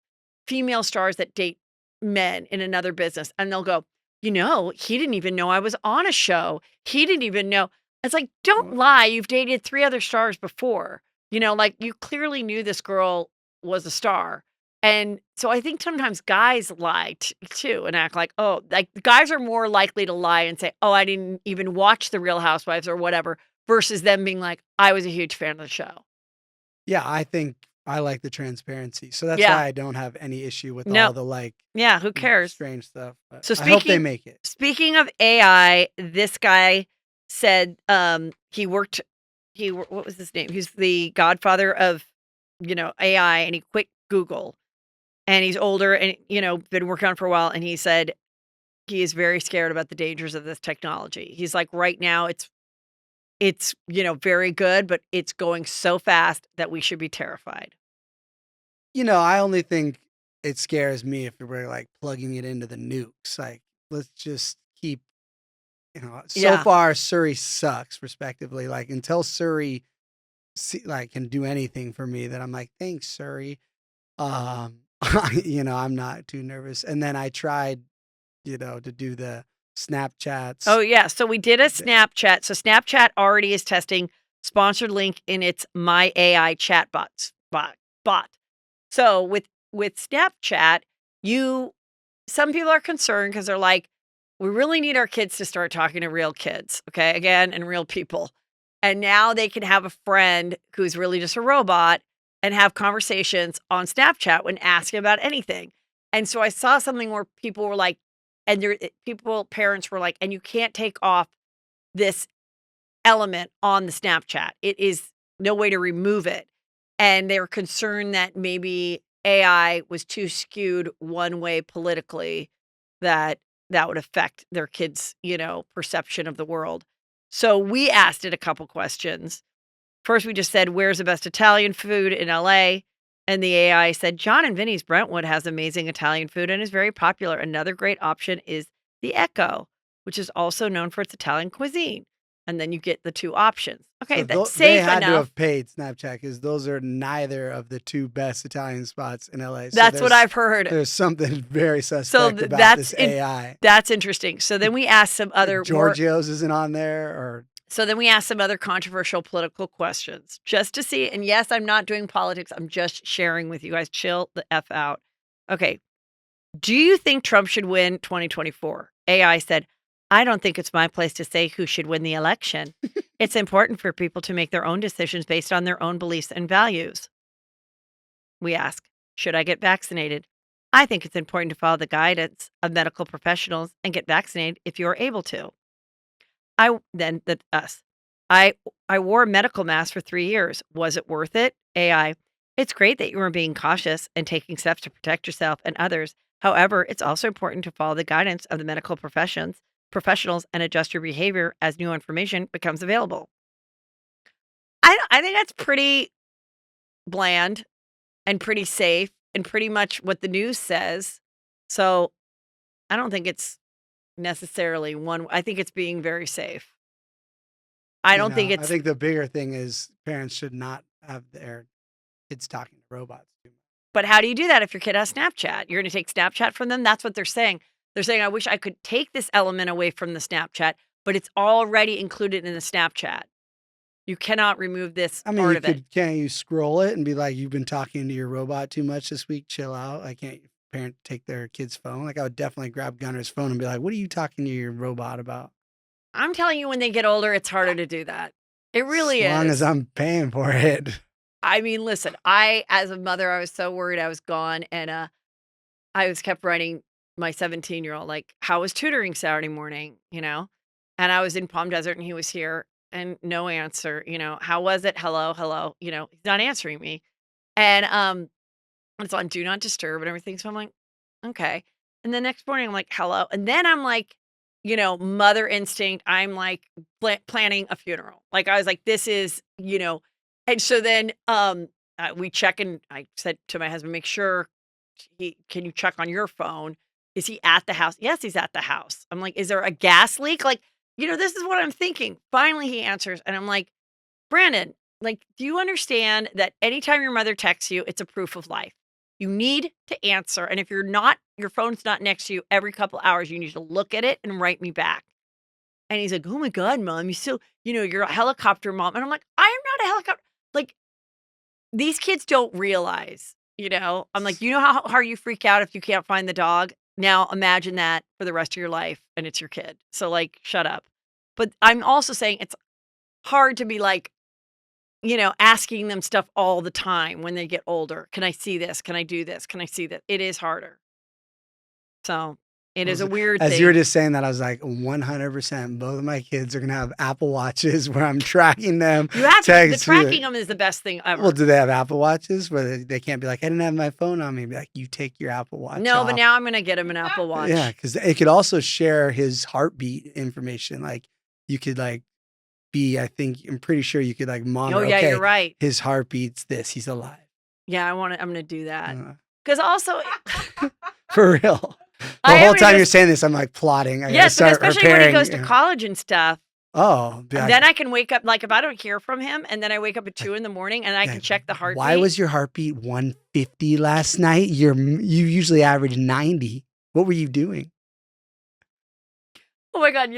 female stars that date men in another business. And they'll go, he didn't even know I was on a show. He didn't even know. It's like, don't lie. You've dated 3 other stars before. Like, you clearly knew this girl was a star. And so I think sometimes guys lie too and act like, oh, like guys are more likely to lie and say, oh, I didn't even watch The Real Housewives or whatever, versus them being like, I was a huge fan of the show.
Yeah, I think I like the transparency. So that's
Yeah.
why I don't have any issue with
No.
all the like
Yeah, who cares?
strange stuff. But
So
I hope they make it.
Speaking of AI, this guy said what was his name? He's the godfather of, AI, and he quit Google. And he's older and, been working on it for a while. And he said he is very scared about the dangers of this technology. He's like, right now it's very good, but it's going so fast that we should be terrified.
I only think it scares me if we're like plugging it into the nukes. Like, let's just keep, so
Yeah.
far Surrey sucks, respectively. Like, until Surrey can do anything for me, that I'm like, thanks, Surrey. I'm not too nervous. And then I tried, to do the Snapchats.
Oh, yeah. So we did a Snapchat. So Snapchat already is testing sponsored link in its My AI chatbot bot. So with Snapchat, some people are concerned because they're like, we really need our kids to start talking to real kids, okay, again, and real people. And now they can have a friend who's really just a robot and have conversations on Snapchat when asking about anything. And so I saw something where people were like, parents were like, and you can't take off this element on the Snapchat. It is no way to remove it. And they were concerned that maybe AI was too skewed one way politically, that would affect their kids', perception of the world. So we asked it a couple questions. First, we just said, where's the best Italian food in LA? And the AI said, John and Vinny's Brentwood has amazing Italian food and is very popular. Another great option is the Echo, which is also known for its Italian cuisine. And then you get the 2 options. Okay,
So
that's
they
safe
had to
enough.
have paid Snapchat because those are neither of the 2 best Italian spots in LA. So
That's what I've heard.
There's something very suspect about this AI.
That's interesting. So then we asked some other
Giorgio's isn't on there, or
So then we asked some other controversial political questions just to see. And yes, I'm not doing politics. I'm just sharing with you guys. Chill the F out. Okay. Do you think Trump should win 2024? AI said, I don't think it's my place to say who should win the election. It's important for people to make their own decisions based on their own beliefs and values. We ask, should I get vaccinated? I think it's important to follow the guidance of medical professionals and get vaccinated if you are able to. I wore a medical mask for 3 years. Was it worth it? AI, it's great that you are being cautious and taking steps to protect yourself and others. However, it's also important to follow the guidance of the medical professionals and adjust your behavior as new information becomes available. I think that's pretty bland and pretty safe and pretty much what the news says. So I don't think it's necessarily I think it's being very safe. I think
the bigger thing is parents should not have their kids talking to robots too much.
But how do you do that if your kid has Snapchat? You're going to take Snapchat from them? That's what they're saying. They're saying, I wish I could take this element away from the Snapchat, but it's already included in the Snapchat. You cannot remove this part of it.
Can't you scroll it and be like, you've been talking to your robot too much this week, chill out? Like, can't your parent take their kid's phone? Like, I would definitely grab Gunner's phone and be like, what are you talking to your robot about?
I'm telling you, when they get older, it's harder to do that. It really is.
As long as I'm paying for it.
I mean, listen, as a mother, I was so worried I was gone. And I was kept writing my 17-year-old, like, how was tutoring Saturday morning, And I was in Palm Desert and he was here and no answer, how was it? Hello, he's not answering me. And it's on Do Not Disturb and everything. So I'm like, okay. And the next morning I'm like, hello. And then I'm like, mother instinct. I'm like planning a funeral. Like, I was like, this is, and so then we check, and I said to my husband, make sure can you check on your phone? Is he at the house? Yes, he's at the house. I'm like, is there a gas leak? Like, this is what I'm thinking. Finally, he answers. And I'm like, Brandon, like, do you understand that anytime your mother texts you, it's a proof of life? You need to answer. And if your phone's not next to you every couple hours, you need to look at it and write me back. And he's like, "Oh my God, Mom, you're a helicopter mom." And I'm like, "I am not a helicopter." Like, these kids don't realize, I'm like, "You know how hard you freak out if you can't find the dog? Now imagine that for the rest of your life and it's your kid. So, like, shut up." But I'm also saying it's hard to be like, asking them stuff all the time when they get older. "Can I see this? Can I do this? Can I see that?" It is harder. So, it is a weird
As you were
thing.
just saying that, I was like, 100%. Both of my kids are gonna have Apple Watches where I'm tracking them.
You have to, the
text me,
tracking them is the best thing ever.
Well, do they have Apple Watches where they can't be like, I didn't have my phone on me? Be like, you take your Apple Watch
No,
off.
but now I'm gonna get him an Apple Watch.
Yeah, because it could also share his heartbeat information. Like you could like I'm pretty sure you could like monitor.
Oh yeah,
okay,
you're right.
his heartbeat's this. He's alive.
Yeah, I'm gonna do that.
Uh,
Because also,
For real.
I
The
am
whole time
gonna
you're saying this, I'm like plotting. I gotta
yes, but
start
especially when he goes to
preparing.
college and stuff.
Oh, be like,
Then I can wake up, like if I don't hear from him, and then I wake up at 2 a.m. and I
yeah,
can check the heartbeat.
why was your heartbeat 150 last night? You usually average 90. What were you doing?
Oh my God,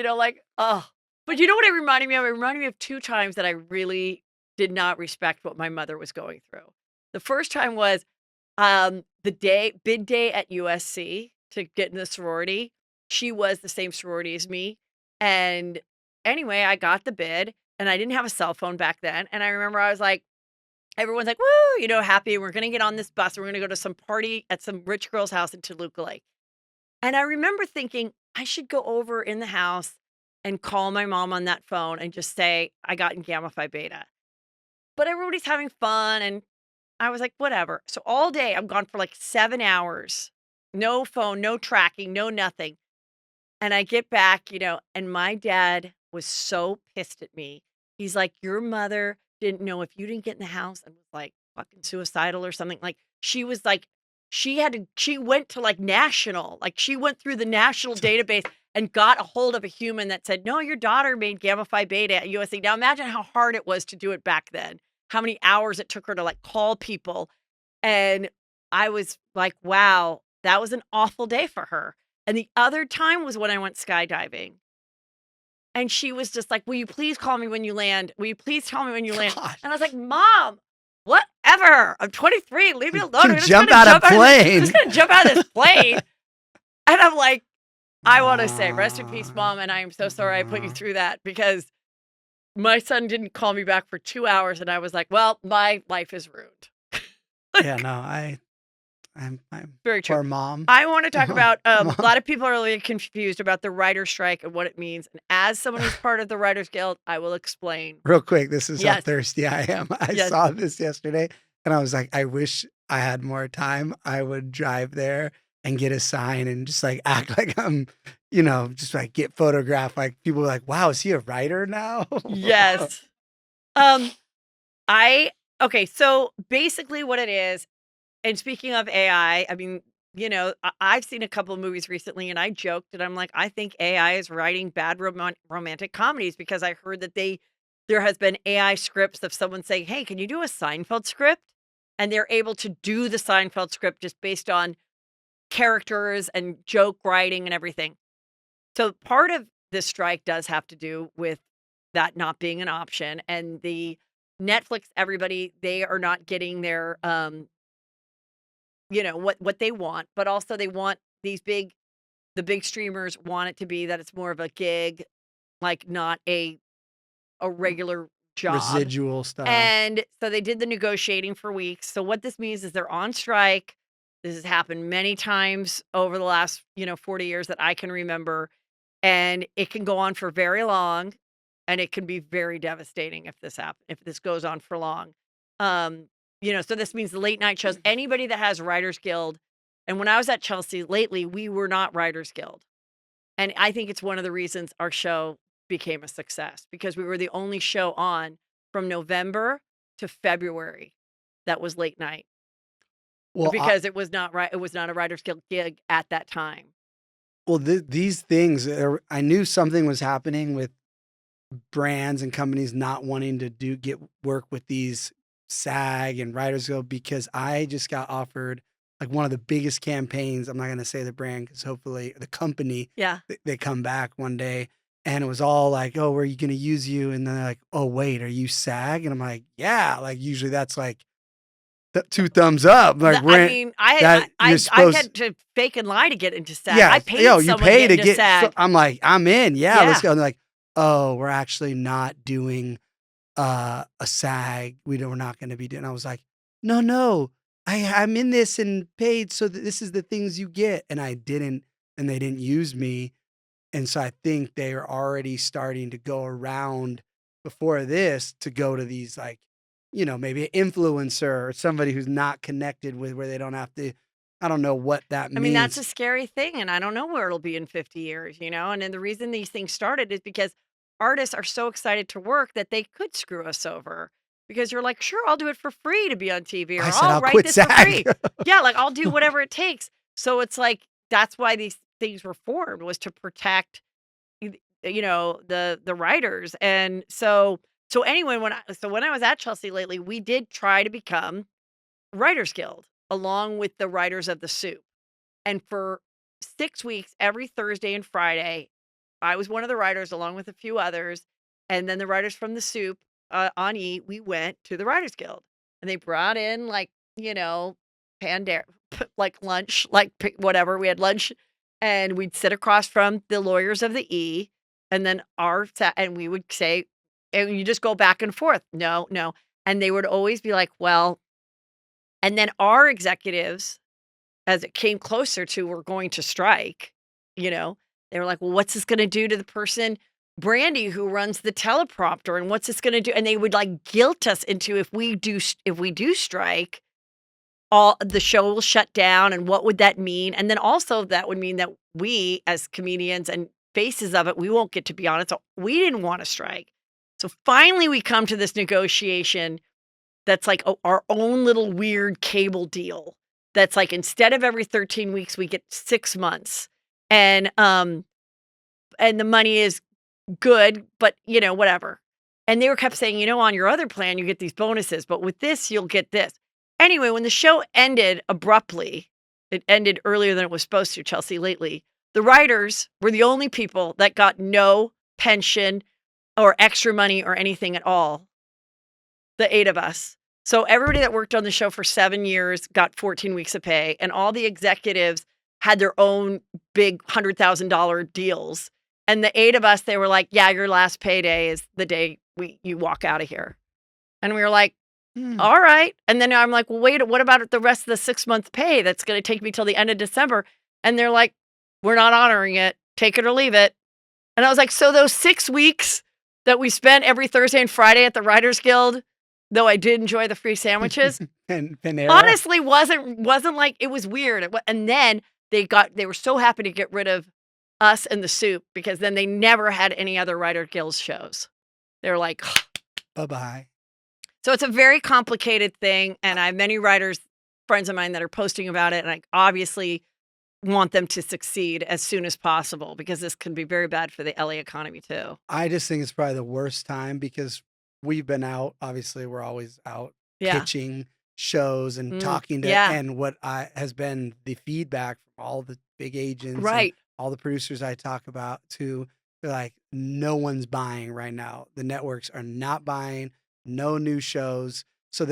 oh. But you know what it reminded me of? It reminded me of 2 times that I really did not respect what my mother was going through. The first time was the bid day at USC to get in the sorority. She was the same sorority as me. And anyway, I got the bid and I didn't have a cell phone back then. And I remember I was like, everyone's like, woo, happy. We're going to get on this bus. We're going to go to some party at some rich girl's house in Toluca Lake. And I remember thinking I should go over in the house and call my mom on that phone and just say, I got in Gamma Phi Beta. But everybody's having fun. And I was like, whatever. So all day I'm gone for like 7 hours. No phone, no tracking, no nothing. And I get back, and my dad was so pissed at me. He's like, your mother didn't know if you didn't get in the house and was like fucking suicidal or something. Like she was like, she went to like she went through the national database and got a hold of a human that said, no, your daughter made Gamma Phi Beta at USC. Now imagine how hard it was to do it back then, how many hours it took her to like call people. And I was like, wow, that was an awful day for her. And the other time was when I went skydiving. And she was just like, will you please call me when you land? Will you please tell me when you land?
God.
And I was like, Mom, whatever. I'm 23. Leave me alone. I'm just
Jump
gonna
out of plane.
I'm just going to jump out of this plane. And I'm like, I want to say, rest in peace, Mom. And I am so sorry I put you through that because my son didn't call me back for 2 hours. And I was like, well, my life is ruined.
Yeah, no, I'm
Very true.
poor mom.
I want to talk about
Mom.
a lot of people are really confused about the writer's strike and what it means. And as someone who's part of the Writers Guild, I will explain.
Real quick, this is how
Yes.
thirsty I am. I
Yes.
saw this yesterday and I was like, I wish I had more time. I would drive there and get a sign and just like act like I'm, just like get photographed. Like people were like, wow, is he a writer now?
Yes. Okay, so basically what it is, and speaking of AI, I mean, I've seen a couple of movies recently and I joked and I'm like, I think AI is writing bad romantic comedies because I heard that there has been AI scripts of someone saying, hey, can you do a Seinfeld script? And they're able to do the Seinfeld script just based on characters and joke writing and everything. So part of this strike does have to do with that not being an option. And the Netflix, everybody, they are not getting their what they want, but also they want the big streamers want it to be that it's more of a gig, like not a regular job.
Residual stuff.
And so they did the negotiating for weeks. So what this means is they're on strike. This has happened many times over the last, 40 years that I can remember. And it can go on for very long and it can be very devastating if this goes on for long. So this means the late night shows, anybody that has Writers Guild. And when I was at Chelsea lately, we were not Writers Guild. And I think it's one of the reasons our show became a success because we were the only show on from November to February that was late night.
Well,
because it was not right. It was not a Writers Guild gig at that time.
Well, these things, I knew something was happening with brands and companies not wanting to get work with these SAG and Writers Guild because I just got offered like one of the biggest campaigns. I'm not going to say the brand because hopefully the company,
Yeah.
they come back one day And it was all like, "Oh, we're going to use you." And then they're like, "Oh, wait, are you SAG?" And I'm like, "Yeah." Like usually that's like 2 thumbs up. Like
I
we're
mean,
that you're
I
supposed
had to fake and lie to get into SAG.
yeah,
I paid
yo, you
someone to
pay
get
to
into
get
SAG.
I'm like, "I'm in. Yeah, let's
Yeah.
go." And they're like, "Oh, we're actually not doing a SAG. We're not going to be doing." I was like, "No, no. I'm in this and paid so that this is the things you get." And I didn't, and they didn't use me. And so I think they are already starting to go around before this to go to these like, maybe an influencer or somebody who's not connected with where they don't have to. I don't know what that
I mean, that's a
means.
scary thing, and I don't know where it'll be in 50 years, And then the reason these things started is because artists are so excited to work that they could screw us over. Because you're like, sure, I'll do it for free to be on TV,
I
or
said
I'll
I'll
write
quit
this for
SAG.
free. Yeah, like I'll do whatever it takes. So it's like that's why these things were formed was to protect the writers. And so anyway, when I was at Chelsea lately, we did try to become Writers Guild along with the writers of the Soup. And for 6 weeks, every Thursday and Friday, I was one of the writers along with a few others. And then the writers from the Soup on E, we went to the Writers Guild. And they brought in like, pandar like lunch, like whatever. We had lunch and we'd sit across from the lawyers of the E. And then and we would say, and you just go back and forth. No, no. And they would always be like, well, and then our executives as it came closer to we're going to strike, they were like, well, what's this going to do to the person, Brandy, who runs the teleprompter? And what's this going to do? And they would like guilt us into if we do strike, all the show will shut down. And what would that mean? And then also that would mean that we as comedians and faces of it, we won't get to be on it. So we didn't want to strike. So finally we come to this negotiation that's like our own little weird cable deal. That's like instead of every 13 weeks, we get 6 months. And the money is good, but whatever. And they were kept saying, on your other plan, you get these bonuses, but with this, you'll get this. Anyway, when the show ended abruptly, it ended earlier than it was supposed to, Chelsea, lately, the writers were the only people that got no pension or extra money or anything at all. The 8 of us. So everybody that worked on the show for 7 years got 14 weeks of pay, and all the executives had their own big $100,000 deals. And the 8 of us, they were like, yeah, your last payday is the day you walk out of here. And we were like, all right. And then I'm like, well, wait, what about the rest of the 6-month pay that's going to take me till the end of December? And they're like, we're not honoring it. Take it or leave it. And I was like, so those 6 weeks that we spent every Thursday and Friday at the Writers Guild, though I did enjoy the free sandwiches,
And Panera.
honestly wasn't like, it was weird. And then they were so happy to get rid of us and the Soup because then they never had any other Writer Guild shows. They were like,
Bye-bye.
So it's a very complicated thing. And I have many writers, friends of mine that are posting about it. And I obviously want them to succeed as soon as possible because this can be very bad for the LA economy too.
I just think it's probably the worst time because we've been out. Obviously, we're always out
Yeah.
pitching shows and talking to,
yeah.
and what has been the feedback from all the big agents, and
Right.
all the producers I talk about to, they're like, no one's buying right now. The networks are not buying, no new shows. So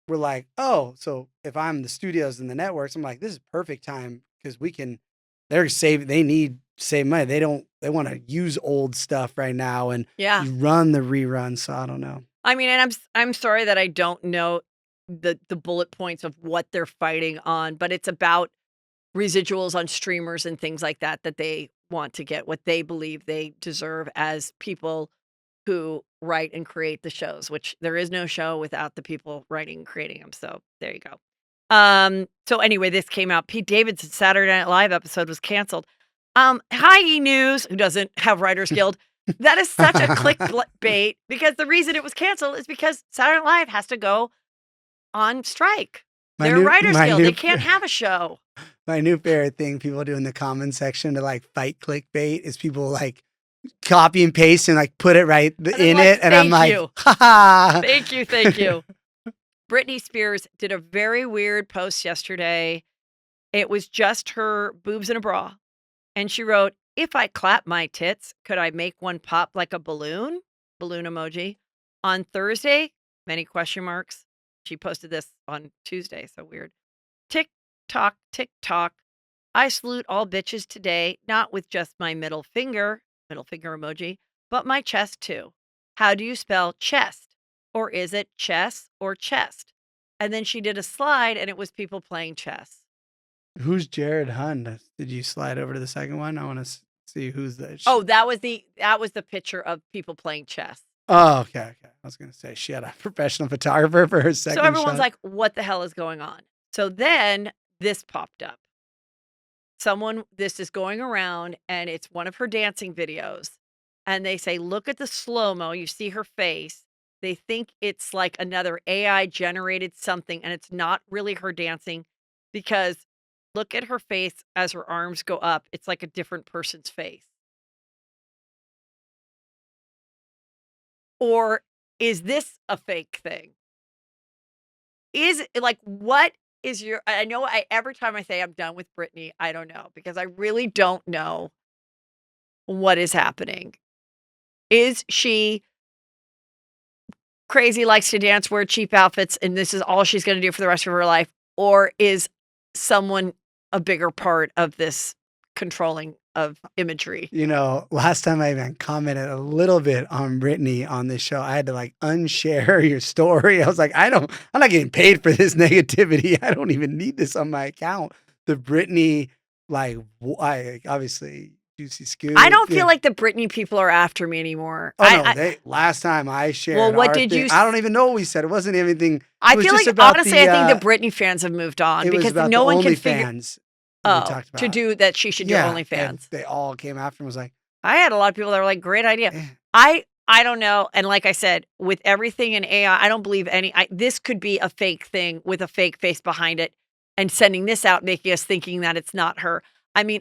we're like, oh, so if I'm the studios and the networks, I'm like, this is perfect time because they need to save money. They want to use old stuff right now and
Yeah.
you run the reruns. So I don't know.
I mean, and I'm sorry that I don't know the bullet points of what they're fighting on, but it's about residuals on streamers and things like that they want to get what they believe they deserve as people who write and create the shows, which there is no show without the people writing and creating them. So there you go. So anyway, this came out. Pete Davidson's Saturday Night Live episode was canceled. Hi, E! News, who doesn't have Writers Guild. That is such a clickbait because the reason it was canceled is because Saturday Night Live has to go on strike. They're Writers Guild. They can't have a show.
My new favorite thing people do in the comment section to like fight clickbait is people like copy and paste and like put it right in it. And I'm like, ha.
Thank you. Britney Spears did a very weird post yesterday. It was just her boobs in a bra. And she wrote, If I clap my tits, could I make one pop like a balloon? Balloon emoji. On Thursday, many question marks. She posted this on Tuesday, so weird. Tick tock, tick tock. I salute all bitches today, not with just my middle finger emoji, but my chest too. How do you spell chest? Or is it chess or chest? And then she did a slide and it was people playing chess.
Who's Jared Hund? Did you slide over to the second one? I want to see who's the.
Oh, that was the picture of people playing chess.
Oh, okay. I was gonna say she had a professional photographer for her second.
So everyone's
shot.
like, what the hell is going on? So then this popped up. This is going around and it's one of her dancing videos. And they say, look at the slow-mo. You see her face. They think it's like another AI generated something. And it's not really her dancing because look at her face as her arms go up. It's like a different person's face. Or is this a fake thing? Is like, what is your, I know every time I say I'm done with Britney, I don't know, because I really don't know what is happening. Is she crazy, likes to dance, wear cheap outfits, and this is all she's going to do for the rest of her life? Or is someone a bigger part of this controlling of imagery?
You know, last time I even commented a little bit on Britney on this show, I had to like unshare your story. I was like, I'm not getting paid for this negativity. I don't even need this on my account. The Britney, like, obviously, Juicy Scoop.
I don't feel like the Britney people are after me anymore.
Oh, no, last time I shared.
Well, what did you?
I don't even know what we said. It wasn't anything.
I feel like, honestly, I think the Britney fans have moved on because no one can figure. To do that, she should do OnlyFans.
They all came after and was like,
I had a lot of people that were like, great idea. I don't know. And like I said, with everything in AI, I don't believe this could be a fake thing with a fake face behind it and sending this out, making us thinking that it's not her. I mean,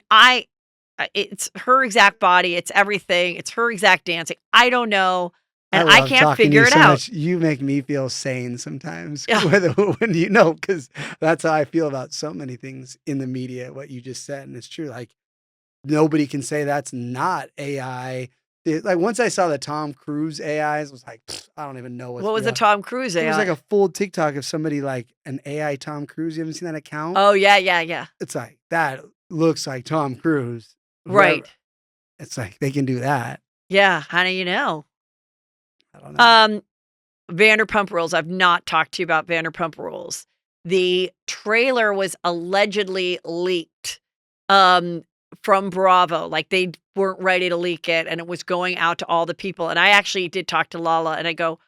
it's her exact body. It's everything. It's her exact dancing. I don't know. And I can't figure it out.
You make me feel sane sometimes when you know, because that's how I feel about so many things in the media, what you just said. And it's true. Like, nobody can say that's not AI. Like, once I saw the Tom Cruise AIs, I was like, I don't even know
what was the Tom Cruise AI?
It was like a full TikTok of somebody like an AI Tom Cruise. You haven't seen that account?
Oh, yeah.
It's like, that looks like Tom Cruise.
Right.
It's like, they can do that.
Yeah. How do you know?
I don't know.
Vanderpump Rules. I've not talked to you about Vanderpump Rules. The trailer was allegedly leaked from Bravo. Like, they weren't ready to leak it, and it was going out to all the people. And I actually did talk to Lala, and I go,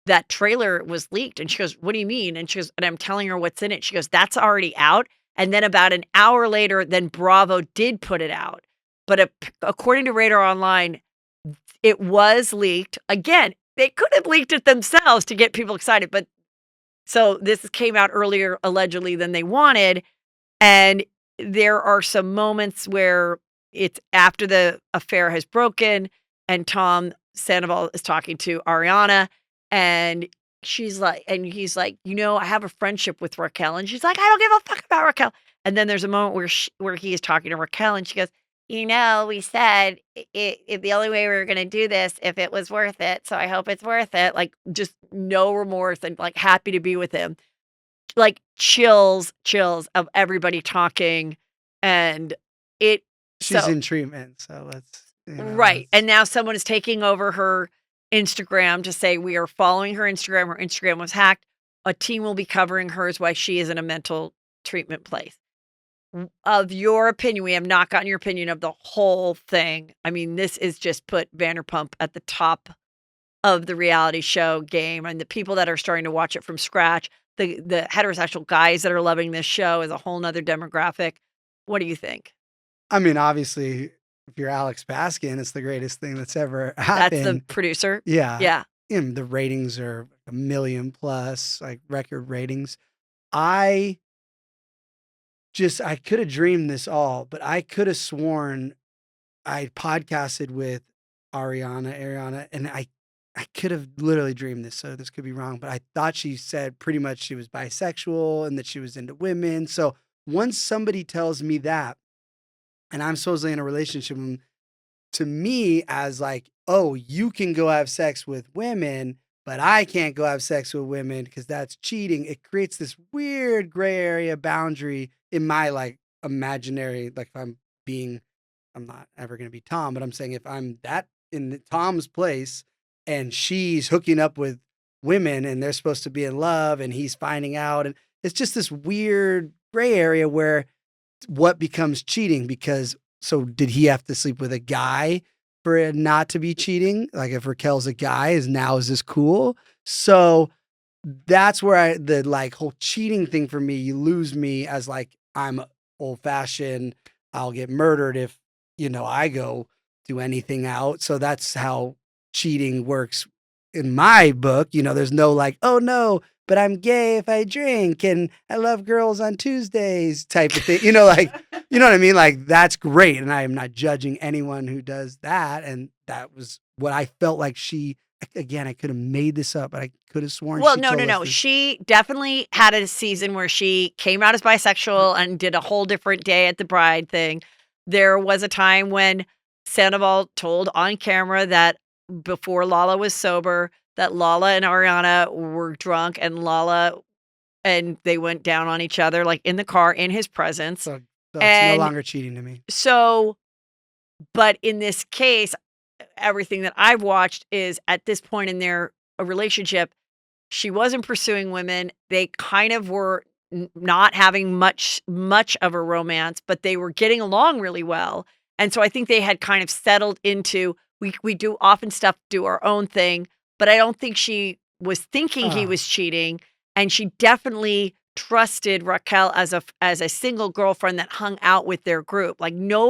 that trailer was leaked. And she goes, what do you mean? And she goes, and I'm telling her what's in it. She goes, that's already out. And then about an hour later, then Bravo did put it out. But according to Radar Online, it was leaked. Again, they could have leaked it themselves to get people excited. But so this came out earlier, allegedly, than they wanted. And there are some moments where it's after the affair has broken and Tom Sandoval is talking to Ariana and he's like, I have a friendship with Raquel. And she's like, I don't give a fuck about Raquel. And then there's a moment where he is talking to Raquel and she goes, we said if the only way we were going to do this, if it was worth it. So I hope it's worth it. Like, just no remorse and like happy to be with him. Like, chills of everybody talking. And
she's in treatment. So let's.
Right. And now someone is taking over her Instagram to say we are following her Instagram. Her Instagram was hacked. A team will be covering hers while she is in a mental treatment place. Of your opinion, we have not gotten your opinion of the whole thing. I mean, this is just put Vanderpump at the top of the reality show game, and the people that are starting to watch it from scratch, the heterosexual guys that are loving this show is a whole nother demographic. What do you think?
I mean, obviously, if you're Alex Baskin, it's the greatest thing that's ever happened.
That's the producer?
Yeah. And the ratings are 1 million plus, like record ratings. I could have dreamed this all, but I could have sworn I podcasted with Ariana, and I could have literally dreamed this, so this could be wrong, but I thought she said pretty much she was bisexual and that she was into women. So once somebody tells me that, and I'm supposedly in a relationship with them, to me as like, oh, you can go have sex with women, but I can't go have sex with women because that's cheating. It creates this weird gray area boundary in my like imaginary, like if I'm not ever going to be Tom, but I'm saying if I'm that in Tom's place and she's hooking up with women and they're supposed to be in love and he's finding out, and it's just this weird gray area where what becomes cheating, because so did he have to sleep with a guy for it not to be cheating? Like if Raquel's a guy, is this cool? So that's where the like whole cheating thing for me, you lose me as like, I'm old fashioned. I'll get murdered if, I go do anything out. So that's how cheating works in my book. There's no like, oh no, but I'm gay if I drink and I love girls on Tuesdays type of thing. Like, you know what I mean? Like, that's great. And I am not judging anyone who does that. And that was what I felt like again, I could have made this up, but I could have sworn
Well,
she
no.
told us this.
She definitely had a season where she came out as bisexual and did a whole different day at the bride thing. There was a time when Sandoval told on camera that before Lala was sober, that Lala and Ariana were drunk and they went down on each other, like in the car in his presence.
So it's no
And
longer cheating to me.
so, but in this case, everything that I've watched is at this point in their relationship, she wasn't pursuing women. They kind of were not having much of a romance, but they were getting along really well. And so I think they had kind of settled into, we do often do our own thing, but I don't think she was thinking he was cheating. And she definitely trusted Raquel as a single girlfriend that hung out with their group. Like no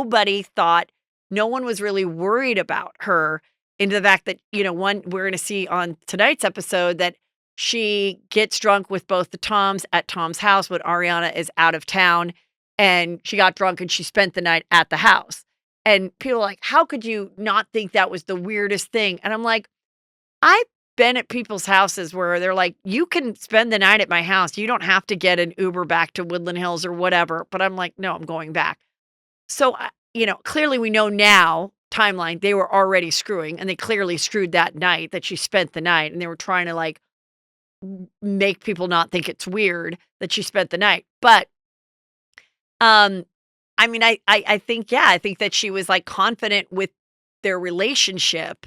one was really worried about her, into the fact that, we're going to see on tonight's episode that she gets drunk with both the Toms at Tom's house when Ariana is out of town, and she got drunk and she spent the night at the house. And people are like, how could you not think that was the weirdest thing? And I'm like, I've been at people's houses where they're like, you can spend the night at my house. You don't have to get an Uber back to Woodland Hills or whatever. But I'm like, no, I'm going back. So, clearly we know now, timeline, they were already screwing, and they clearly screwed that night that she spent the night, and they were trying to like make people not think it's weird that she spent the night. But, I mean, I think that she was like confident with their relationship,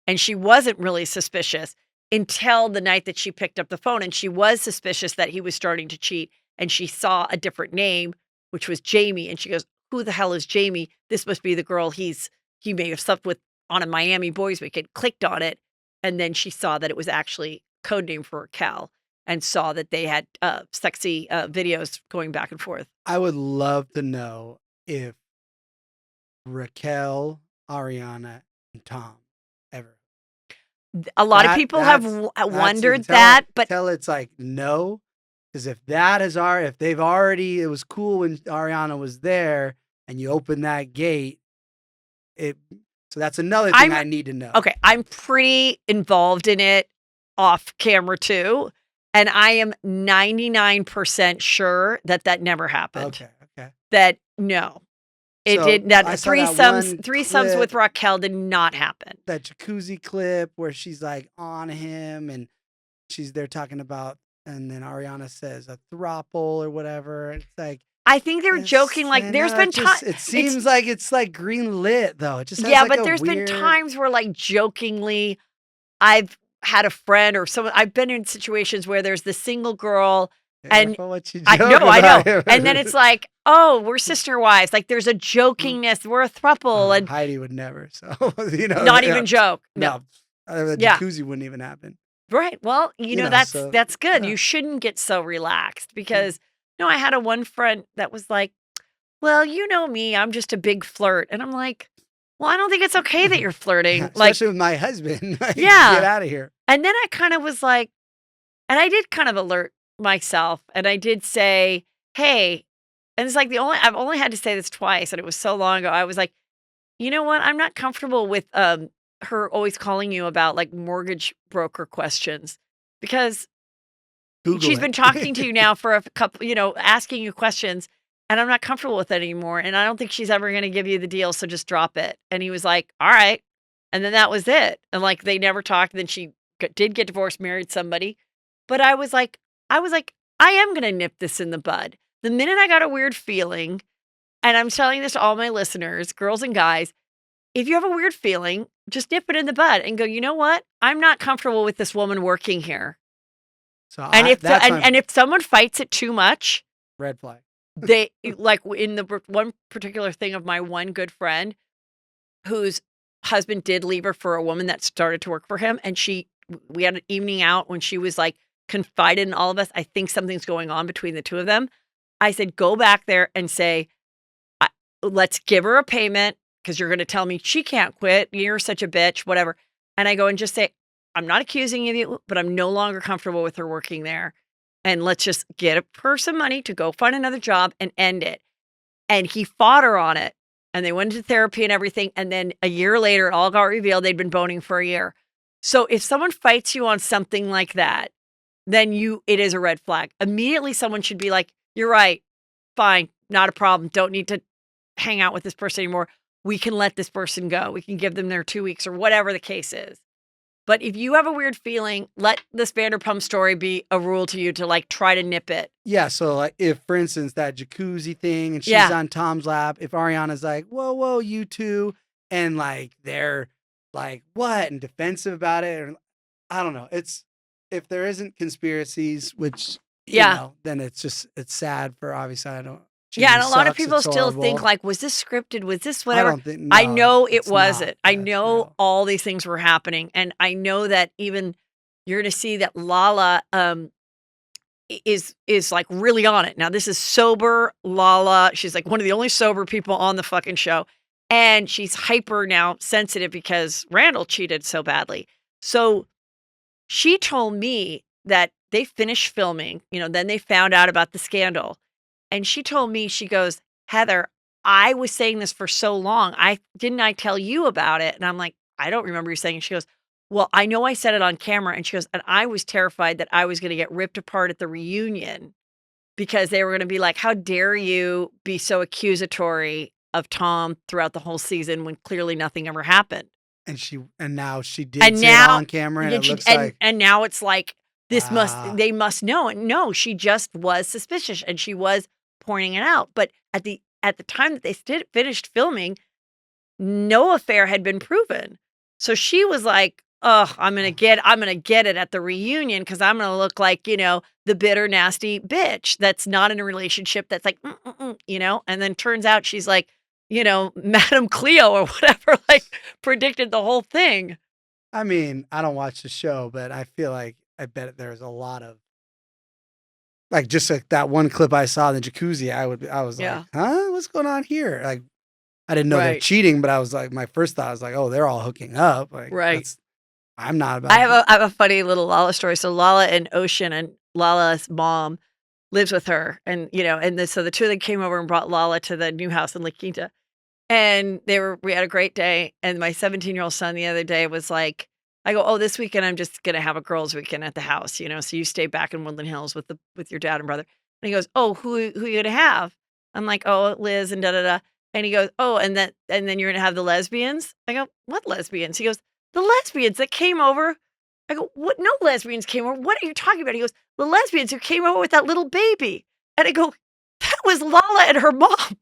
and she wasn't really suspicious until the night that she picked up the phone, and she was suspicious that he was starting to cheat, and she saw a different name, which was Jamie, and she goes, who the hell is Jamie? This must be the girl he may have slept with on a Miami Boys weekend. Clicked on it, and then she saw that it was actually code name for Raquel, and saw that they had sexy videos going back and forth.
I would love to know if Raquel, Ariana, and Tom ever.
A lot of people have wondered that, but
tell it's like no. Because if they've already, it was cool when Ariana was there and you open that gate, so that's another thing I need to know.
Okay, I'm pretty involved in it off camera too, and I am 99% sure that never happened.
Okay.
That no, it
So
did. That
I saw that
threesomes
clip,
with Raquel did not happen.
that jacuzzi clip where she's like on him and they're talking about, and then Ariana says a throuple or whatever. It's like,
I think they're joking. Like there's been times.
It seems like it's like green lit though. It just has
but there's been times where like jokingly, I've had a friend or someone. I've been in situations where there's the single girl, and I know, and then it's like, oh, we're sister wives. Like there's a jokingness. We're a throuple, and
Heidi would never. So
not even joke. No,
the jacuzzi wouldn't even happen.
Right. Well, that's good. Yeah. You shouldn't get so relaxed because, I had one friend that was like, well, you know me, I'm just a big flirt. And I'm like, well, I don't think it's okay that you're flirting.
Especially with my husband.
Yeah.
Get out of here.
And then I kind of was like, and I did kind of alert myself, and I did say, hey, and it's like I've only had to say this twice, and it was so long ago. I was like, you know what? I'm not comfortable with her always calling you about like mortgage broker questions, because she's been talking to you now for a couple, asking you questions. and I'm not comfortable with it anymore. And I don't think she's ever going to give you the deal. So just drop it. And he was like, all right. And then that was it. And like, they never talked. Then she did get divorced, married somebody. But I was like, I am going to nip this in the bud. The minute I got a weird feeling, and I'm telling this to all my listeners, girls and guys, if you have a weird feeling, just nip it in the bud and go, you know what? I'm not comfortable with this woman working here.
So
And if someone fights it too much,
red flag.
they like in the one particular thing of my one good friend whose husband did leave her for a woman that started to work for him. And we had an evening out when she was like confided in all of us. I think something's going on between the two of them. I said, go back there and say, let's give her a payment because you're going to tell me she can't quit. You're such a bitch, whatever. And I go and just say, I'm not accusing you, but I'm no longer comfortable with her working there. And let's just get her some money to go find another job and end it. And he fought her on it. And they went to therapy and everything. And then a year later, it all got revealed they'd been boning for a year. So if someone fights you on something like that, then it is a red flag. Immediately, someone should be like, you're right. Fine. Not a problem. Don't need to hang out with this person anymore. We can let this person go. We can give them their 2 weeks or whatever the case is. But if you have a weird feeling, let this Vanderpump story be a rule to you to like try to nip it.
Yeah. So like if, for instance, that jacuzzi thing and she's on Tom's lap, if Ariana's like, whoa, you two, and like they're like, what? And defensive about it. Or, I don't know. If there isn't conspiracies, which, you know, then it's sad for obviously I don't.
Yeah, and a lot of people still think like, was this scripted? Was this whatever?
I don't think.
I know it wasn't.
Not.
I know all these things were happening, and I know that even you're going to see that Lala is like really on it. Now this is sober Lala. She's like one of the only sober people on the fucking show, and she's hyper now sensitive because Randall cheated so badly. So she told me that they finished filming. You know, then they found out about the scandal. And she told me, she goes, Heather, I was saying this for so long. I tell you about it? And I'm like, I don't remember you saying it. She goes, well, I know I said it on camera. And she goes, and I was terrified that I was going to get ripped apart at the reunion because they were going to be like, how dare you be so accusatory of Tom throughout the whole season when clearly nothing ever happened. And
now she did say it on camera and it looks like.
And now it's like,
Wow.
they must know. And no, she just was suspicious and she was pointing it out. But at the time that they finished filming, no affair had been proven. So she was like, oh, I'm gonna get it at the reunion because I'm gonna look like, you know, the bitter, nasty bitch that's not in a relationship that's like, you know, and then turns out she's like, you know, Madame Cleo or whatever, like predicted the whole thing.
I mean, I don't watch the show, but I feel like I bet there's a lot of like just like that one clip I saw in the jacuzzi. I was like, huh? What's going on here? Like, I didn't know they're cheating, but I was like, my first thought was like, oh, they're all hooking up. Like, I'm not about.
I have a funny little Lala story. So Lala and Ocean and Lala's mom lives with her, and you know, so the two of them came over and brought Lala to the new house in La Quinta, and we had a great day. And my 17-year-old son the other day was like, I go, oh, this weekend I'm just gonna have a girls' weekend at the house, you know. So you stay back in Woodland Hills with your dad and brother. And he goes, oh, who are you gonna have? I'm like, oh, Liz and da da da. And he goes, oh, and then you're gonna have the lesbians. I go, what lesbians? He goes, the lesbians that came over. I go, what? No lesbians came over. What are you talking about? He goes, the lesbians who came over with that little baby. And I go, that was Lala and her mom.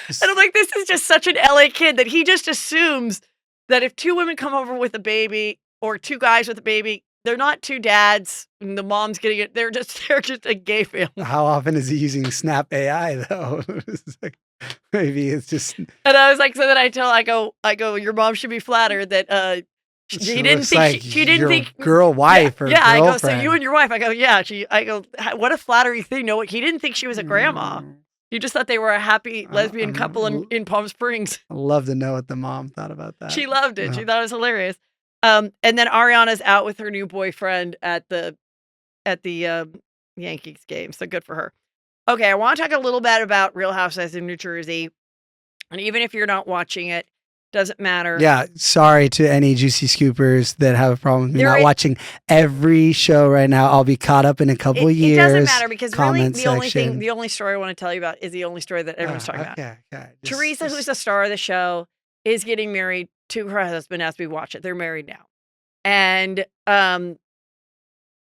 And I'm like, this is just such an LA kid that he just assumes that if two women come over with a baby or two guys with a baby, they're not two dads and the mom's getting it. They're just a gay family.
How often is he using Snap AI though? Maybe it's just.
And I was like, so then I go, your mom should be flattered that she didn't think
girl wife or girlfriend.
I go, so you and your wife. I go, yeah. What a flattery thing. No, he didn't think she was a grandma. You just thought they were a happy lesbian couple in Palm Springs.
I'd love to know what the mom thought about that.
She loved it. She thought it was hilarious. And then Ariana's out with her new boyfriend at the Yankees game. So good for her. Okay, I want to talk a little bit about Real Housewives of New Jersey. And even if you're not watching it, Doesn't matter.
Yeah, sorry to any juicy scoopers that have a problem with me
There
not
is-
watching every show right now. I'll be caught up in a couple
It
years.
doesn't matter because really
comment
the only
section.
thing, the only story I want to tell you about is the only story that everyone's talking about.
Okay.
Teresa, who's the star of the show, is getting married to her husband as we watch it. They're married now. And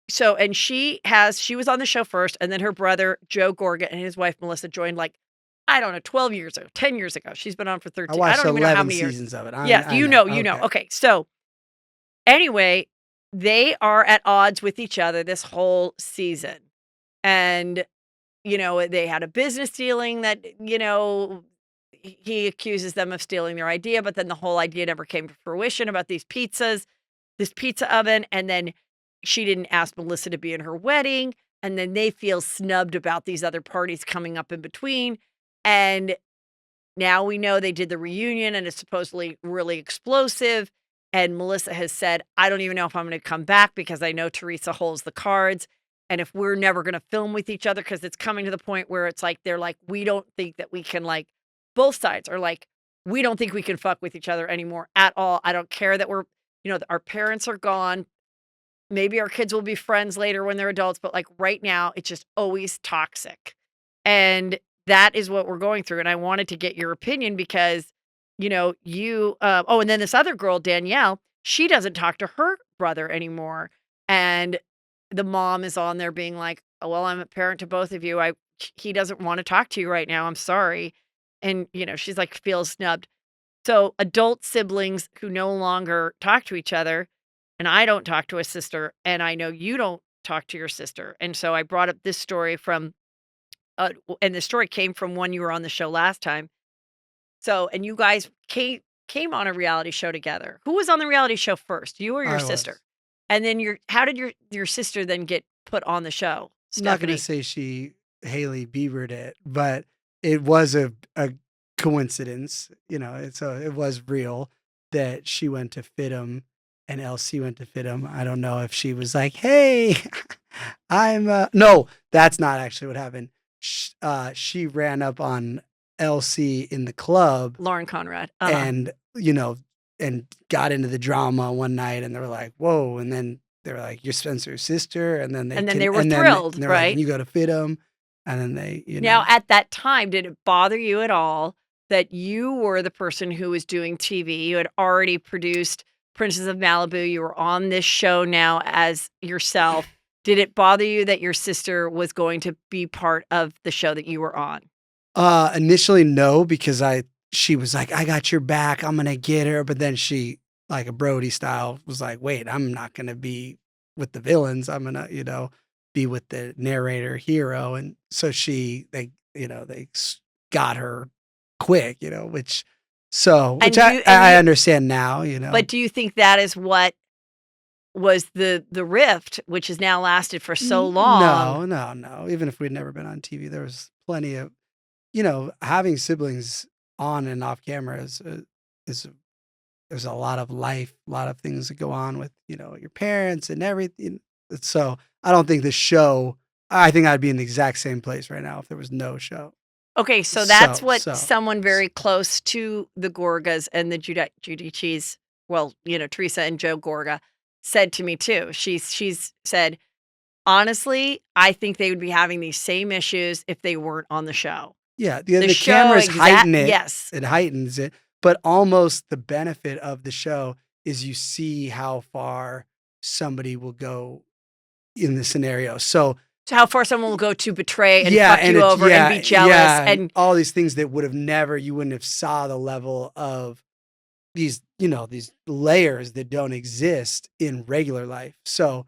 so and she was on the show first, and then her brother Joe Gorga and his wife Melissa joined like, I don't know, 12 years ago, 10 years ago. She's been on for 13.
I watched
don't even know how
11
many years.
seasons of it.
Yeah, you know. Okay, so anyway, they are at odds with each other this whole season. And, they had a business dealing that, he accuses them of stealing their idea, but then the whole idea never came to fruition about these pizzas, this pizza oven. And then she didn't ask Melissa to be in her wedding. And then they feel snubbed about these other parties coming up in between. And now we know they did the reunion and it's supposedly really explosive. And Melissa has said, I don't even know if I'm going to come back because I know Teresa holds the cards. And if we're never going to film with each other, because it's coming to the point where it's like, they're like, we don't think that we can, like, both sides are like, we don't think we can fuck with each other anymore at all. I don't care that we're, our parents are gone. Maybe our kids will be friends later when they're adults. But like right now, it's just always toxic. And that is what we're going through. And I wanted to get your opinion because, and then this other girl, Danielle, she doesn't talk to her brother anymore. And the mom is on there being like, oh, well, I'm a parent to both of you. He doesn't want to talk to you right now. I'm sorry. And, she's like, feels snubbed. So adult siblings who no longer talk to each other, and I don't talk to a sister, and I know you don't talk to your sister. And so I brought up this story from, and the story came from when you were on the show last time. So, and you guys came on a reality show together. Who was on the reality show first, you or your sister?
Was.
And then how did your sister then get put on the show?
I'm not going to say she Hailey Biebered it, but it was a coincidence, so it was real that she went to FITM and LC went to FITM. I don't know if she was like, hey, no, that's not actually what happened. She ran up on LC in the club.
Lauren Conrad.
And, and got into the drama one night and they were like, whoa. And then they were like, you're Spencer's sister. And then
they were thrilled, right?
Like, you go to FITM. And then they,
Now, at that time, did it bother you at all that you were the person who was doing TV? You had already produced Princess of Malibu. You were on this show now as yourself. Did it bother you that your sister was going to be part of the show that you were on?
Initially, no, because she was like, I got your back. I'm going to get her. But then she, like a Brody style, was like, wait, I'm not going to be with the villains. I'm going to, be with the narrator hero. And so they got her quick, which I understand now,
But do you think that is what was the rift, which has now lasted for so long?
No. Even if we'd never been on TV, there was plenty of, having siblings on and off camera there's a lot of life, a lot of things that go on with, your parents and everything. So I don't think I think I'd be in the exact same place right now if there was no show.
Okay, so that's what someone very close to the Gorgas and the Giudices, Teresa and Joe Gorga, said to me too. She's said, honestly, I think they would be having these same issues if they weren't on the show.
Yeah, the cameras heighten it.
Yes.
It heightens it. But almost the benefit of the show is you see how far somebody will go in the scenario. So
how far someone will go to betray and fuck you over and be jealous and
all these things that you wouldn't have saw the level of these layers that don't exist in regular life. So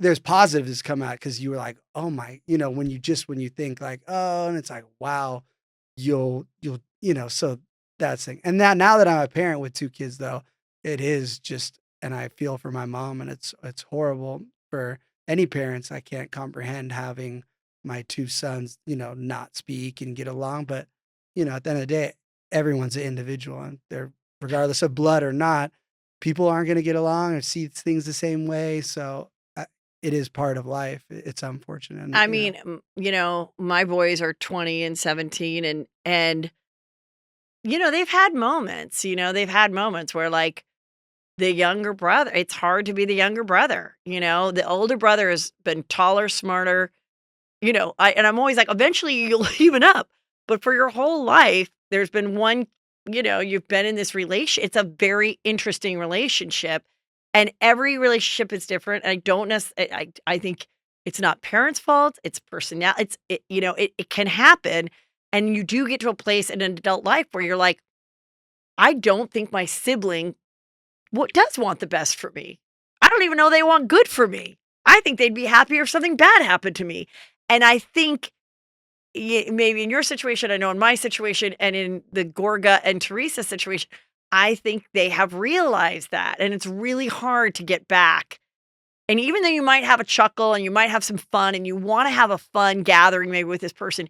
there's positives come out because you were like, oh my, when you think like, oh, and it's like, wow, you'll so that's thing. And now that I'm a parent with 2 kids though, it is just, and I feel for my mom and it's horrible for any parents. I can't comprehend having my 2 sons, not speak and get along. But, at the end of the day, everyone's an individual and they're, regardless of blood or not, people aren't going to get along or see things the same way. So it is part of life. It's unfortunate.
I mean, my boys are 20 and 17 and they've had moments, where like the younger brother, it's hard to be the younger brother, the older brother has been taller, smarter, and I'm always like, eventually you'll even up. But for your whole life, there's been one, you've been in this relation. It's a very interesting relationship. And every relationship is different. And I don't necessarily, I think it's not parents' fault. It's personality. It can happen. And you do get to a place in an adult life where you're like, I don't think my sibling does want the best for me. I don't even know they want good for me. I think they'd be happier if something bad happened to me. And I think maybe in your situation, I know in my situation, and in the Gorga and Teresa situation, I think they have realized that. And it's really hard to get back. And even though you might have a chuckle and you might have some fun and you want to have a fun gathering maybe with this person,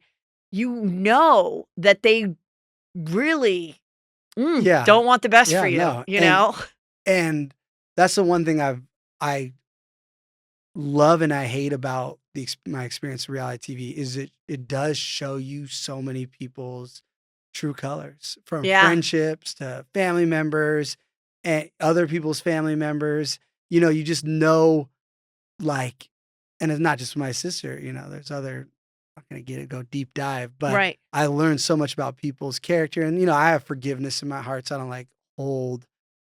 you know that they really don't want the best for you,
no.
know?
And that's the one thing I love and I hate about my experience with reality TV is it does show you so many people's true colors, from friendships to family members and other people's family members. You just know, like, and it's not just my sister, there's other, I'm not going to go deep dive, but I learned so much about people's character, and, I have forgiveness in my heart, so I don't like hold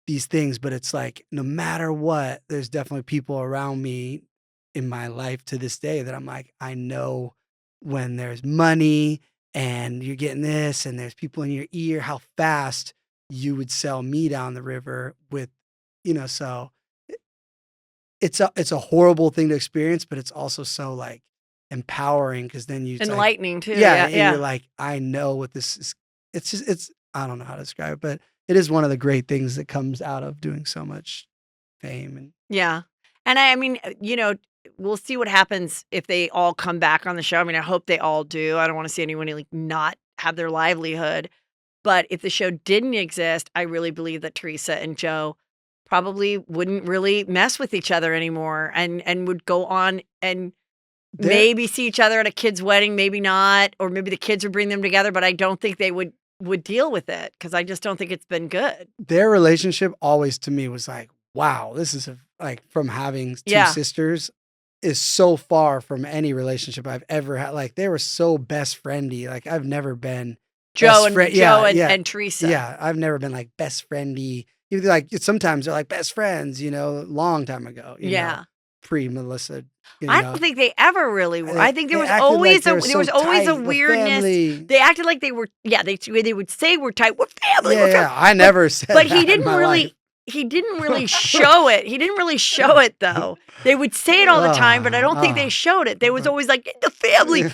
these things, but it's like, no matter what, there's definitely people around me in my life to this day that I'm like, I know when there's money and you're getting this and there's people in your ear, how fast you would sell me down the river with, so it's a horrible thing to experience, but it's also so like empowering, because then you
enlightening too.
And you're like, I know what this is. It's I don't know how to describe it, but it is one of the great things that comes out of doing so much fame. And
and I mean, we'll see what happens if they all come back on the show. I mean, I hope they all do. I don't want to see anyone like not have their livelihood. But if the show didn't exist, I really believe that Teresa and Joe probably wouldn't really mess with each other anymore, and would go on and maybe see each other at a kid's wedding, maybe not, or maybe the kids would bring them together. But I don't think they would deal with it, because I just don't think it's been good.
Their relationship always to me was like, wow, this is like from having two sisters is so far from any relationship I've ever had. Like, they were so best friendy. Like, I've never been
Joe and Teresa.
Yeah, I've never been like best friendy. Like, sometimes they're like best friends, long time ago. Pre Melissa.
I don't think they ever really were. I think there was always a weirdness. They acted like they were. Yeah, they would say we're tight. We're family. We're family.
I never said.
But
that
he didn't really.
Life.
He didn't really show it. He didn't really show it, though. They would say it all the time, but I don't think they showed it. They was always like, the family.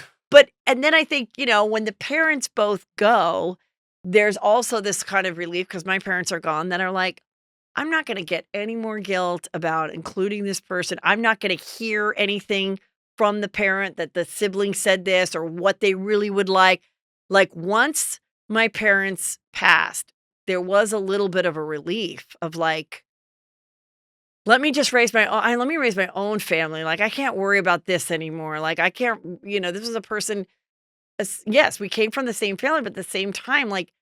And then I think, when the parents both go, there's also this kind of relief, because my parents are gone, that are like, I'm not going to get any more guilt about including this person. I'm not going to hear anything from the parent that the sibling said this or what they really would like. Like, once my parents passed, there was a little bit of a relief of like, let me raise my own family. Like, I can't worry about this anymore. Like, I can't, this is a person, yes, we came from the same family, but at the same time, like,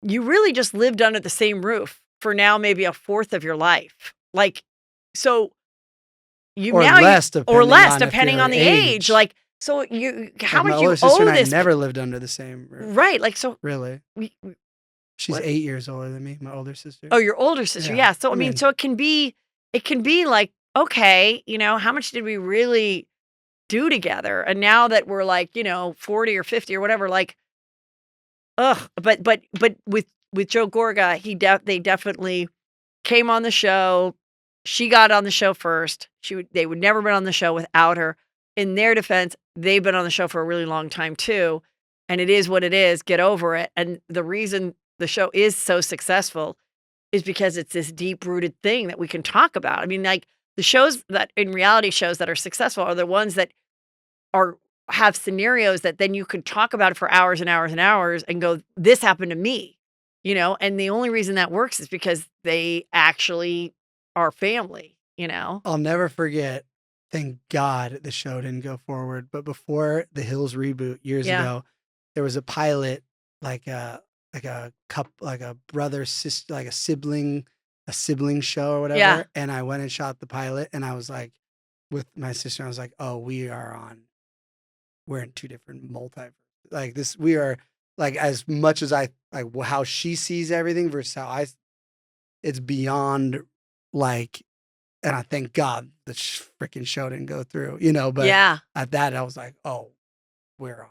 you really just lived under the same roof for now maybe a fourth of your life. Like, so depending on the age. Like, so how much you owe this?
I never lived under the same roof.
Right. Like, so
really, she's 8 years older than me, my older sister.
Oh, your older sister. Yeah. So, I mean, so it can be like, okay, how much did we really do together? And now that we're like, 40 or 50 or whatever, like, ugh. But with Joe Gorga, they definitely came on the show. She got on the show first. They would never been on the show without her. In their defense, they've been on the show for a really long time too. And it is what it is. Get over it. And the reason the show is so successful is because it's this deep-rooted thing that we can talk about. I mean, like, the shows that in reality shows that are successful are the ones that have scenarios that then you can talk about it for hours and hours and hours and go, this happened to me, and the only reason that works is because they actually are family,
I'll never forget, thank God the show didn't go forward, but before the Hills reboot years ago, there was a pilot, like like a brother sister, like a sibling show or whatever.
Yeah.
And I went and shot the pilot, and I was like, with my sister, I was like, oh, we're in two different multiverses. Like this, we are like, as much as I like how she sees everything versus how it's beyond like, and I thank God the freaking show didn't go through, but
Yeah.
at that, I was like, oh, we're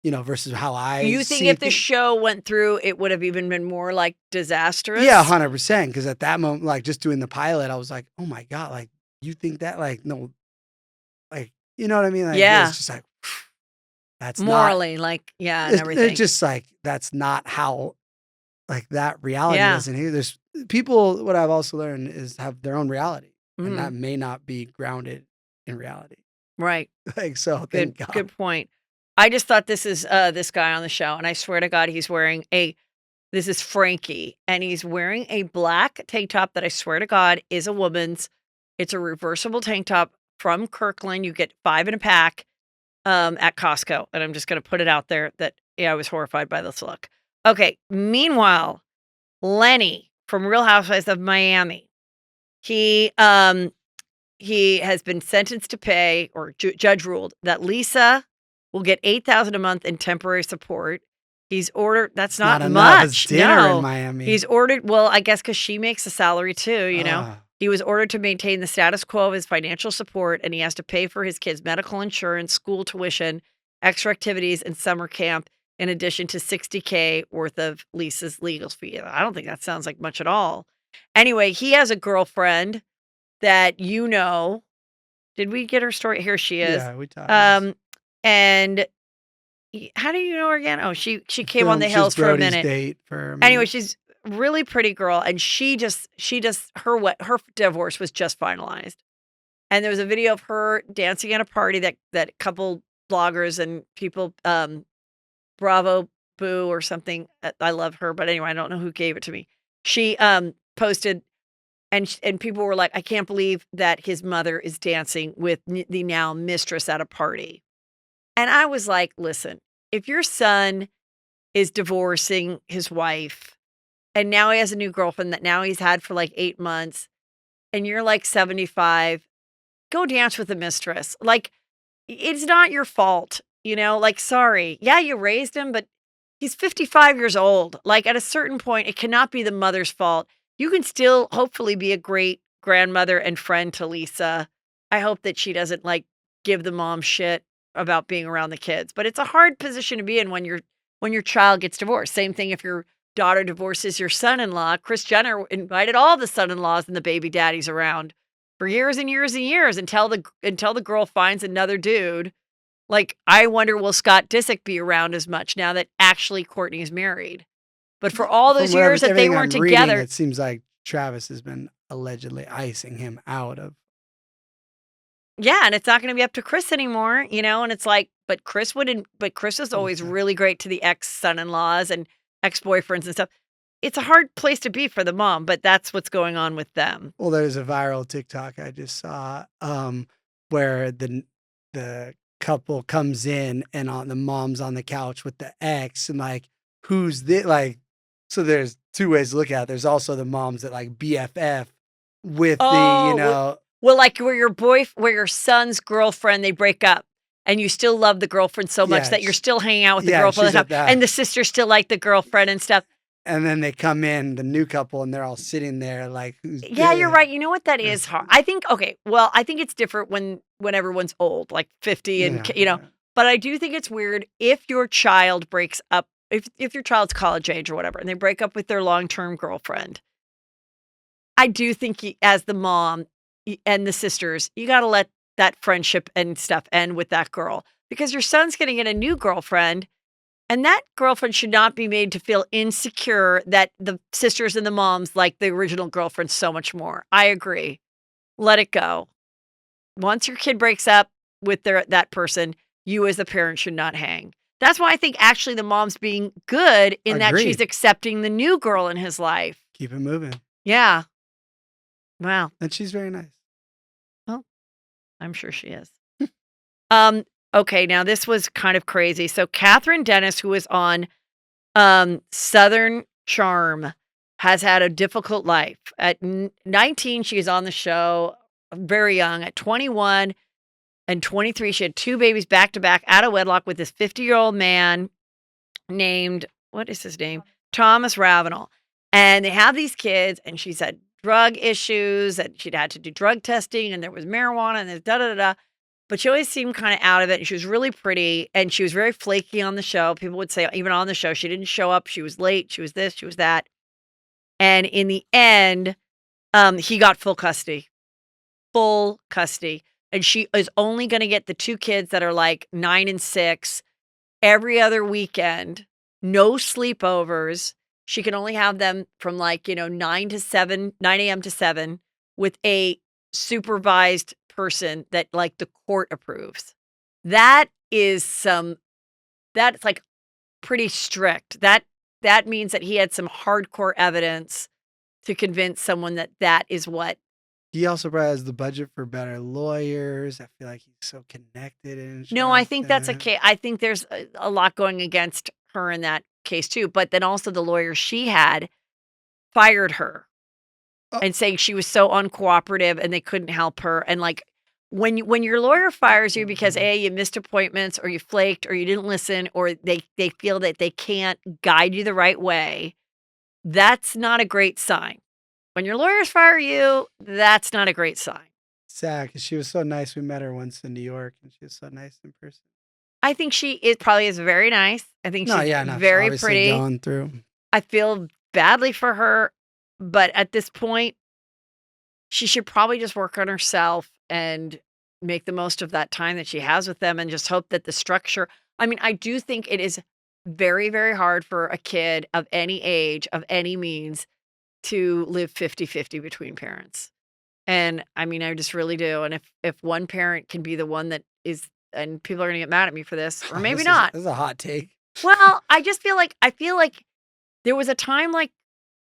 on, versus how I
You think
see
if the
things.
show went through, it would have even been more like disastrous?
Yeah, 100%. Because at that moment, like just doing the pilot, I was like, oh my God, like you think that, like, no, like, you know what I mean? Like,
Yeah.
it's just like, that's
Morally, like, yeah, and
not,
everything.
it's just like, that's not how, like, that reality
Yeah.
doesn't here. There's people, what I've also learned is have their own reality, and
Mhm.
that may not be grounded in reality.
Right.
Like, so
Good,
thank God.
good point. I just thought this is this guy on the show, and I swear to God, he's wearing this is Frankie, and he's wearing a black tank top that I swear to God is a woman's. It's a reversible tank top from Kirkland. You get 5 in a pack at Costco, and I'm just going to put it out there that, yeah, I was horrified by this look. Okay, meanwhile, Lenny from Real Housewives of Miami, he has been sentenced to pay, or judge ruled that Lisa will get $8,000 a month in temporary support. He's ordered, that's not
enough. It's
much.
dinner
No.
in Miami.
He's ordered, well, I guess because she makes a salary too,
Ah.
He was ordered to maintain the status quo of his financial support, and he has to pay for his kids' medical insurance, school tuition, extra activities, and summer camp, in addition to $60K worth of Lisa's legal fee. I don't think that sounds like much at all. Anyway, he has a girlfriend that did we get her story? Here she is.
Yeah, we talked.
And how do you know her again? Oh, she came on the
She was
hills for a
Brody's
minute.
date for a minute.
Anyway, she's a really pretty girl, and she just her divorce was just finalized. And there was a video of her dancing at a party that couple bloggers and people, Bravo Boo or something. I love her, but anyway, I don't know who gave it to me. She posted. And people were like, I can't believe that his mother is dancing with the now mistress at a party. And I was like, listen, if your son is divorcing his wife and now he has a new girlfriend that now he's had for like 8 months and you're like 75, go dance with the mistress. Like, it's not your fault, like, sorry. Yeah, you raised him, but he's 55 years old. Like, at a certain point, it cannot be the mother's fault. You can still hopefully be a great grandmother and friend to Lisa. I hope that she doesn't like give the mom shit about being around the kids. But it's a hard position to be in when your child gets divorced. Same thing if your daughter divorces your son-in-law. Kris Jenner invited all the son-in-laws and the baby daddies around for years and years and years until the girl finds another dude. Like, I wonder, will Scott Disick be around as much now that actually Courtney's married? But for all those years that they weren't together,
it seems like Travis has been allegedly icing him out of.
Yeah, and it's not going to be up to Kris anymore, and it's like, but Kris is always really great to the ex-son-in-laws and ex-boyfriends and stuff. It's a hard place to be for the mom, but that's what's going on with them.
Well, there's a viral TikTok I just saw where the couple comes in and the mom's on the couch with the ex, and like, who's this? Like, so there's 2 ways to look at it. There's also the moms that like BFF with
Well, like where your son's girlfriend, they break up and you still love the girlfriend so much that you're still hanging out with the girlfriend and the sister still like the girlfriend and stuff.
And then they come in, the new couple, and they're all sitting there like,
you're right. You know what? That is hard. I think, okay, well, I think it's different when everyone's old, like 50 and, but I do think it's weird if your child breaks up, if your child's college age or whatever, and they break up with their long-term girlfriend. I do think as the mom and the sisters, you got to let that friendship and stuff end with that girl because your son's going to get a new girlfriend. And that girlfriend should not be made to feel insecure that the sisters and the moms like the original girlfriend so much more. I agree. Let it go. Once your kid breaks up with that person, you as the parent should not hang. That's why I think actually the mom's being good in that she's accepting the new girl in his life.
Keep it moving.
Yeah. Wow.
And she's very nice.
Well, I'm sure she is. Okay, now this was kind of crazy. So Catherine Dennis, who was on Southern Charm has had a difficult life. At 19, she was on the show, very young. At 21 and 23, she had 2 babies back to back out of wedlock with this 50-year-old man named, what is his name? Thomas Ravenel. And they have these kids, and she's had drug issues, and she'd had to do drug testing, and there was marijuana, and there's da-da-da-da. But she always seemed kind of out of it. And she was really pretty, and she was very flaky on the show. People would say, even on the show, she didn't show up. She was late. She was this. She was that. And in the end, he got full custody. Full custody. And she is only going to get the 2 kids that are like 9 and 6 every other weekend. No sleepovers. She can only have them from like, 9 a.m. to 7 with a supervised person that like the court approves. That's like pretty strict. That means that he had some hardcore evidence to convince someone that is what.
He also probably has the budget for better lawyers. I feel like he's so connected and
No, I think that's a case. I think there's a lot going against her in that case too. But then also the lawyer she had fired her and saying she was so uncooperative and they couldn't help her. And like when your lawyer fires you because you missed appointments or you flaked or you didn't listen or they feel that they can't guide you the right way, that's not a great sign. When your lawyers fire you, that's not a great sign.
Sad because she was so nice. We met her once in New York and she was so nice in person.
I think she probably is very nice. I think she's very
obviously
pretty.
Going through.
I feel badly for her, but at this point, she should probably just work on herself and make the most of that time that she has with them and just hope that the structure. I mean, I do think it is very, very hard for a kid of any age, of any means, to live 50-50 between parents. And I mean, I just really do. And if one parent can be the one that is, and people are going to get mad at me for this, or maybe not.
This is a hot take.
Well, I feel like there was a time like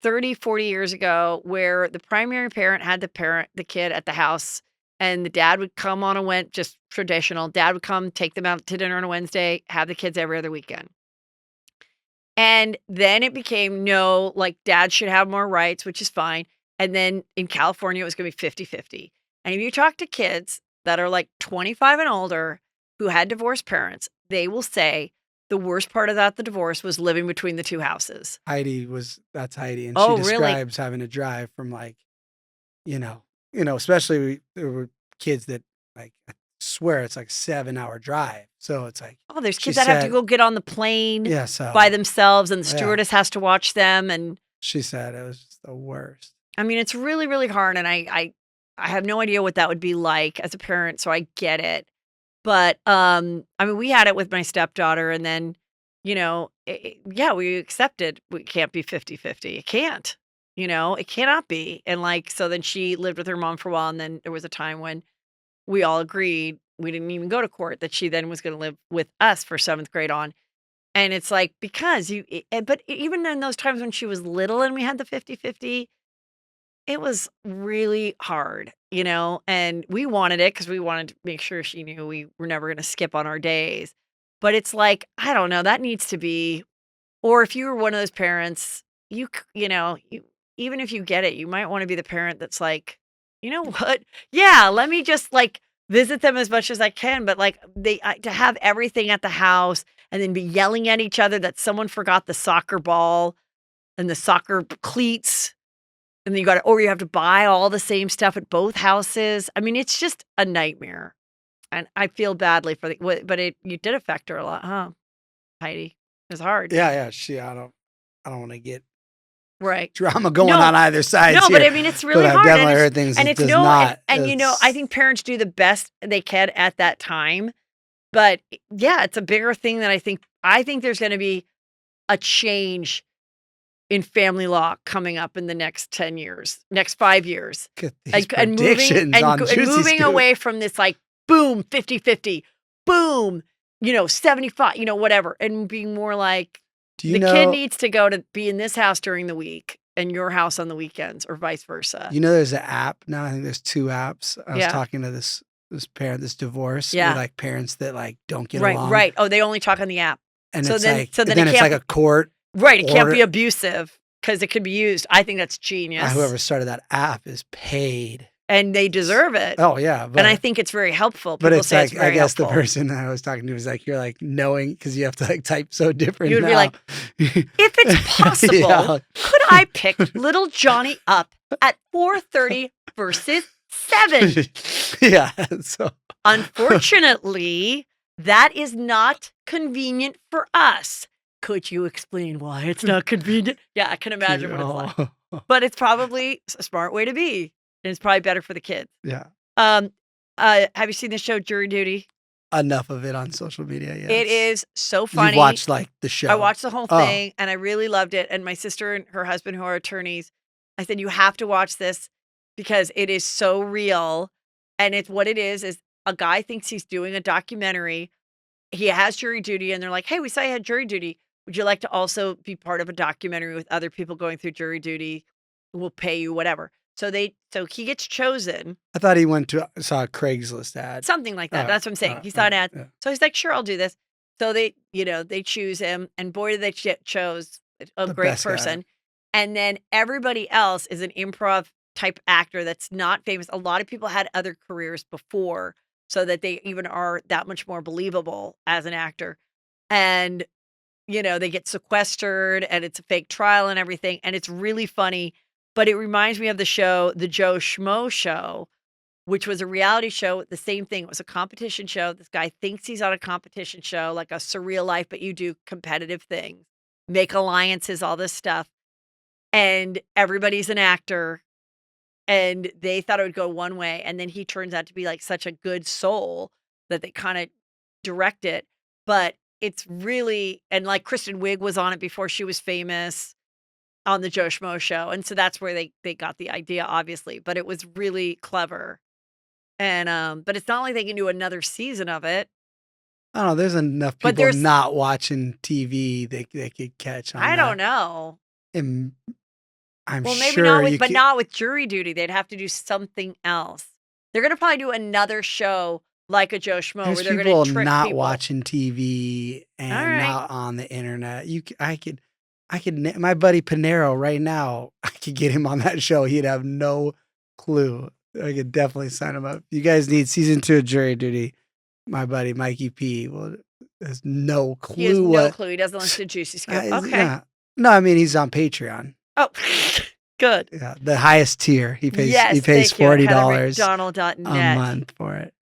30, 40 years ago where the primary parent had the kid at the house and the dad would come on just traditional. Dad would come, take them out to dinner on a Wednesday, have the kids every other weekend. And then it became no, like dad should have more rights, which is fine. And then in California, it was going to be 50-50. And if you talk to kids that are like 25 and older who had divorced parents, they will say the worst part about the divorce was living between the 2 houses.
That's Heidi. And she describes having to drive from like, especially there were kids that like, I swear it's like 7-hour drive. So it's like,
there's kids that have to go get on the plane by themselves and the stewardess has to watch them. And
she said it was just the worst.
I mean, it's really, really hard. And I have no idea what that would be like as a parent. So I get it. But, I mean, we had it with my stepdaughter and then, we accepted we can't be 50-50. It can't, it cannot be. And like, so then she lived with her mom for a while. And then there was a time when we all agreed, we didn't even go to court, that she then was going to live with us for 7th grade on. And it's like, because but even in those times when she was little and we had the 50-50, it was really hard, and we wanted it because we wanted to make sure she knew we were never going to skip on our days. But it's like, I don't know, that needs to be, or if you were one of those parents, even if you get it, you might want to be the parent that's like, you know what? Yeah, let me just like visit them as much as I can. But like to have everything at the house and then be yelling at each other that someone forgot the soccer ball and the soccer cleats. And then you have to buy all the same stuff at both houses. I mean, it's just a nightmare. And I feel badly for but you did affect her a lot, huh? Heidi. It was hard.
Yeah. I don't want to get drama going on either side.
No, but I mean, it's really hard.
I've definitely heard things that does not.
And I think parents do the best they can at that time. But yeah, it's a bigger thing that I think there's going to be a change in family law coming up in the next 10 years, next 5 years.
And moving
away from this like, boom, 50-50, boom, 75, whatever. And being more like, kid needs to go to be in this house during the week and your house on the weekends or vice versa.
There's an app now. I think there's 2 apps. I was talking to this parent, this divorce, with like parents that like don't get along.
Right. Oh, they only talk on the app.
And
so
it's
then,
like,
so then
it's like a court.
Right. It can't be
order-
abusive because it could be used. I think that's genius.
Whoever started that app is paid.
And they deserve it.
Oh yeah,
and I think it's very helpful.
but
People
it's
say
like
it's very
I guess
helpful.
the person I was talking to was like, you're like knowing because you have to like type so different.
You would be
now.
like, if it's possible,
Yeah.
could I pick little Johnny up at 4:30 versus 7?
Yeah. So
Unfortunately, that is not convenient for us. Could you explain why it's not convenient? Yeah, I can imagine what it's like. But it's probably a smart way to be. And it's probably better for the kids.
Yeah.
Have you seen the show Jury Duty?
Enough of it on social media. Yes.
It is so funny.
You watched like the show.
I watched the whole
Oh.
thing and I really loved it. And my sister and her husband, who are attorneys, I said, you have to watch this because it is so real. And it's what it is a guy thinks he's doing a documentary. He has jury duty and they're like, hey, we saw you had jury duty. Would you like to also be part of a documentary with other people going through jury duty? We'll pay you whatever. So he gets chosen.
I thought he saw a Craigslist ad.
Something like that. That's what I'm saying. He saw an ad.
Yeah.
So he's like, sure, I'll do this. So they choose him. And boy, did they chose a
The
great
best guy.
person. And then everybody else is an improv type actor that's not famous. A lot of people had other careers before so that they even are that much more believable as an actor. And, they get sequestered and it's a fake trial and everything. And it's really funny. But it reminds me of the show, The Joe Schmo Show, which was a reality show. The same thing. It was a competition show. This guy thinks he's on a competition show, like a surreal life, but you do competitive things, make alliances, all this stuff. And everybody's an actor. And they thought it would go one way. And then he turns out to be like such a good soul that they kind of direct it. But it's really, and like Kristen Wiig was on it before she was famous. On the Joe Schmo Show. And so that's where they got the idea, obviously. But it was really clever. And but it's not like they can do another season of it.
I don't know. There's enough
But
people
there's-
not watching TV they could catch on
I
that.
don't know.
And I'm
Well, maybe
sure
not with,
you
but
could-
not with jury duty. They'd have to do something else. They're gonna probably do another show like a Joe Schmo
There's
where they're
people
gonna trick
not
people.
watching TV and
All right.
not on the internet. I could, my buddy Panero right now, I could get him on that show. He'd have no clue. I could definitely sign him up. You guys need season 2 of Jury Duty. My buddy Mikey P has no clue.
He has no
what,
clue. He doesn't listen to Juicy Scoop.
Uh,
Okay.
yeah. No, I mean he's on Patreon.
Oh, good.
Yeah, the highest tier. He pays.
Yes,
he pays
thank you.
$40 a
McDonald.net.
month for it.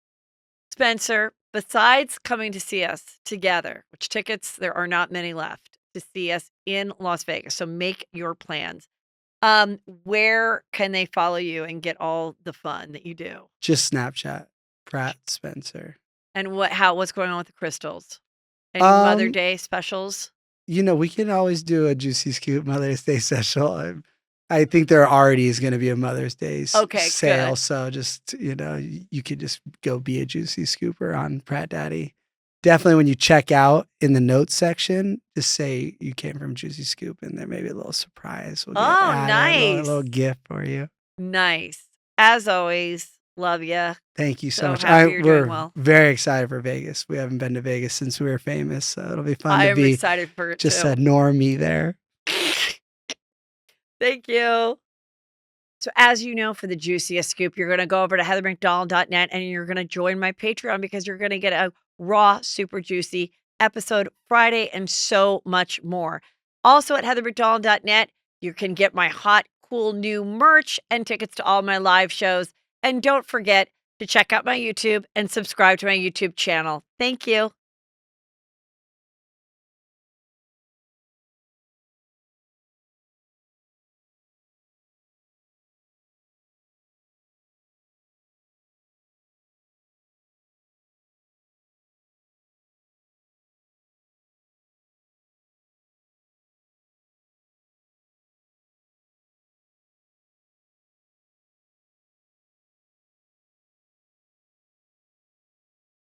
Spencer, besides coming to see us together, which tickets there are not many left to see us in Las Vegas, so make your plans. Where can they follow you and get all the fun that you do?
Just Snapchat, Pratt Spencer.
And what's going on with the crystals? Any Mother
Um,
Day specials?
We can always do a Juicy Scoop Mother's Day special. I think there already is going to be a Mother's Day
Okay,
sale.
good.
So just, you could just go be a Juicy Scooper on Pratt Daddy. Definitely when you check out in the notes section, just say you came from Juicy Scoop and there may be a little surprise. We'll
Oh,
added,
nice.
A little gift for you.
Nice. As always, love you.
Thank you so
So
much.
happy you're doing
We're
well.
very excited for Vegas. We haven't been to Vegas since we were famous. So it'll be fun
I
to
am
be
excited for it
just
too.
a normie there.
Thank you. So as you know, for the juiciest scoop, you're going to go over to heathermcdonald.net and you're going to join my Patreon because you're going to get a raw, super juicy episode Friday and so much more. Also at heathermcdonald.net, you can get my hot, cool new merch and tickets to all my live shows. And don't forget to check out my YouTube and subscribe to my YouTube channel. Thank you.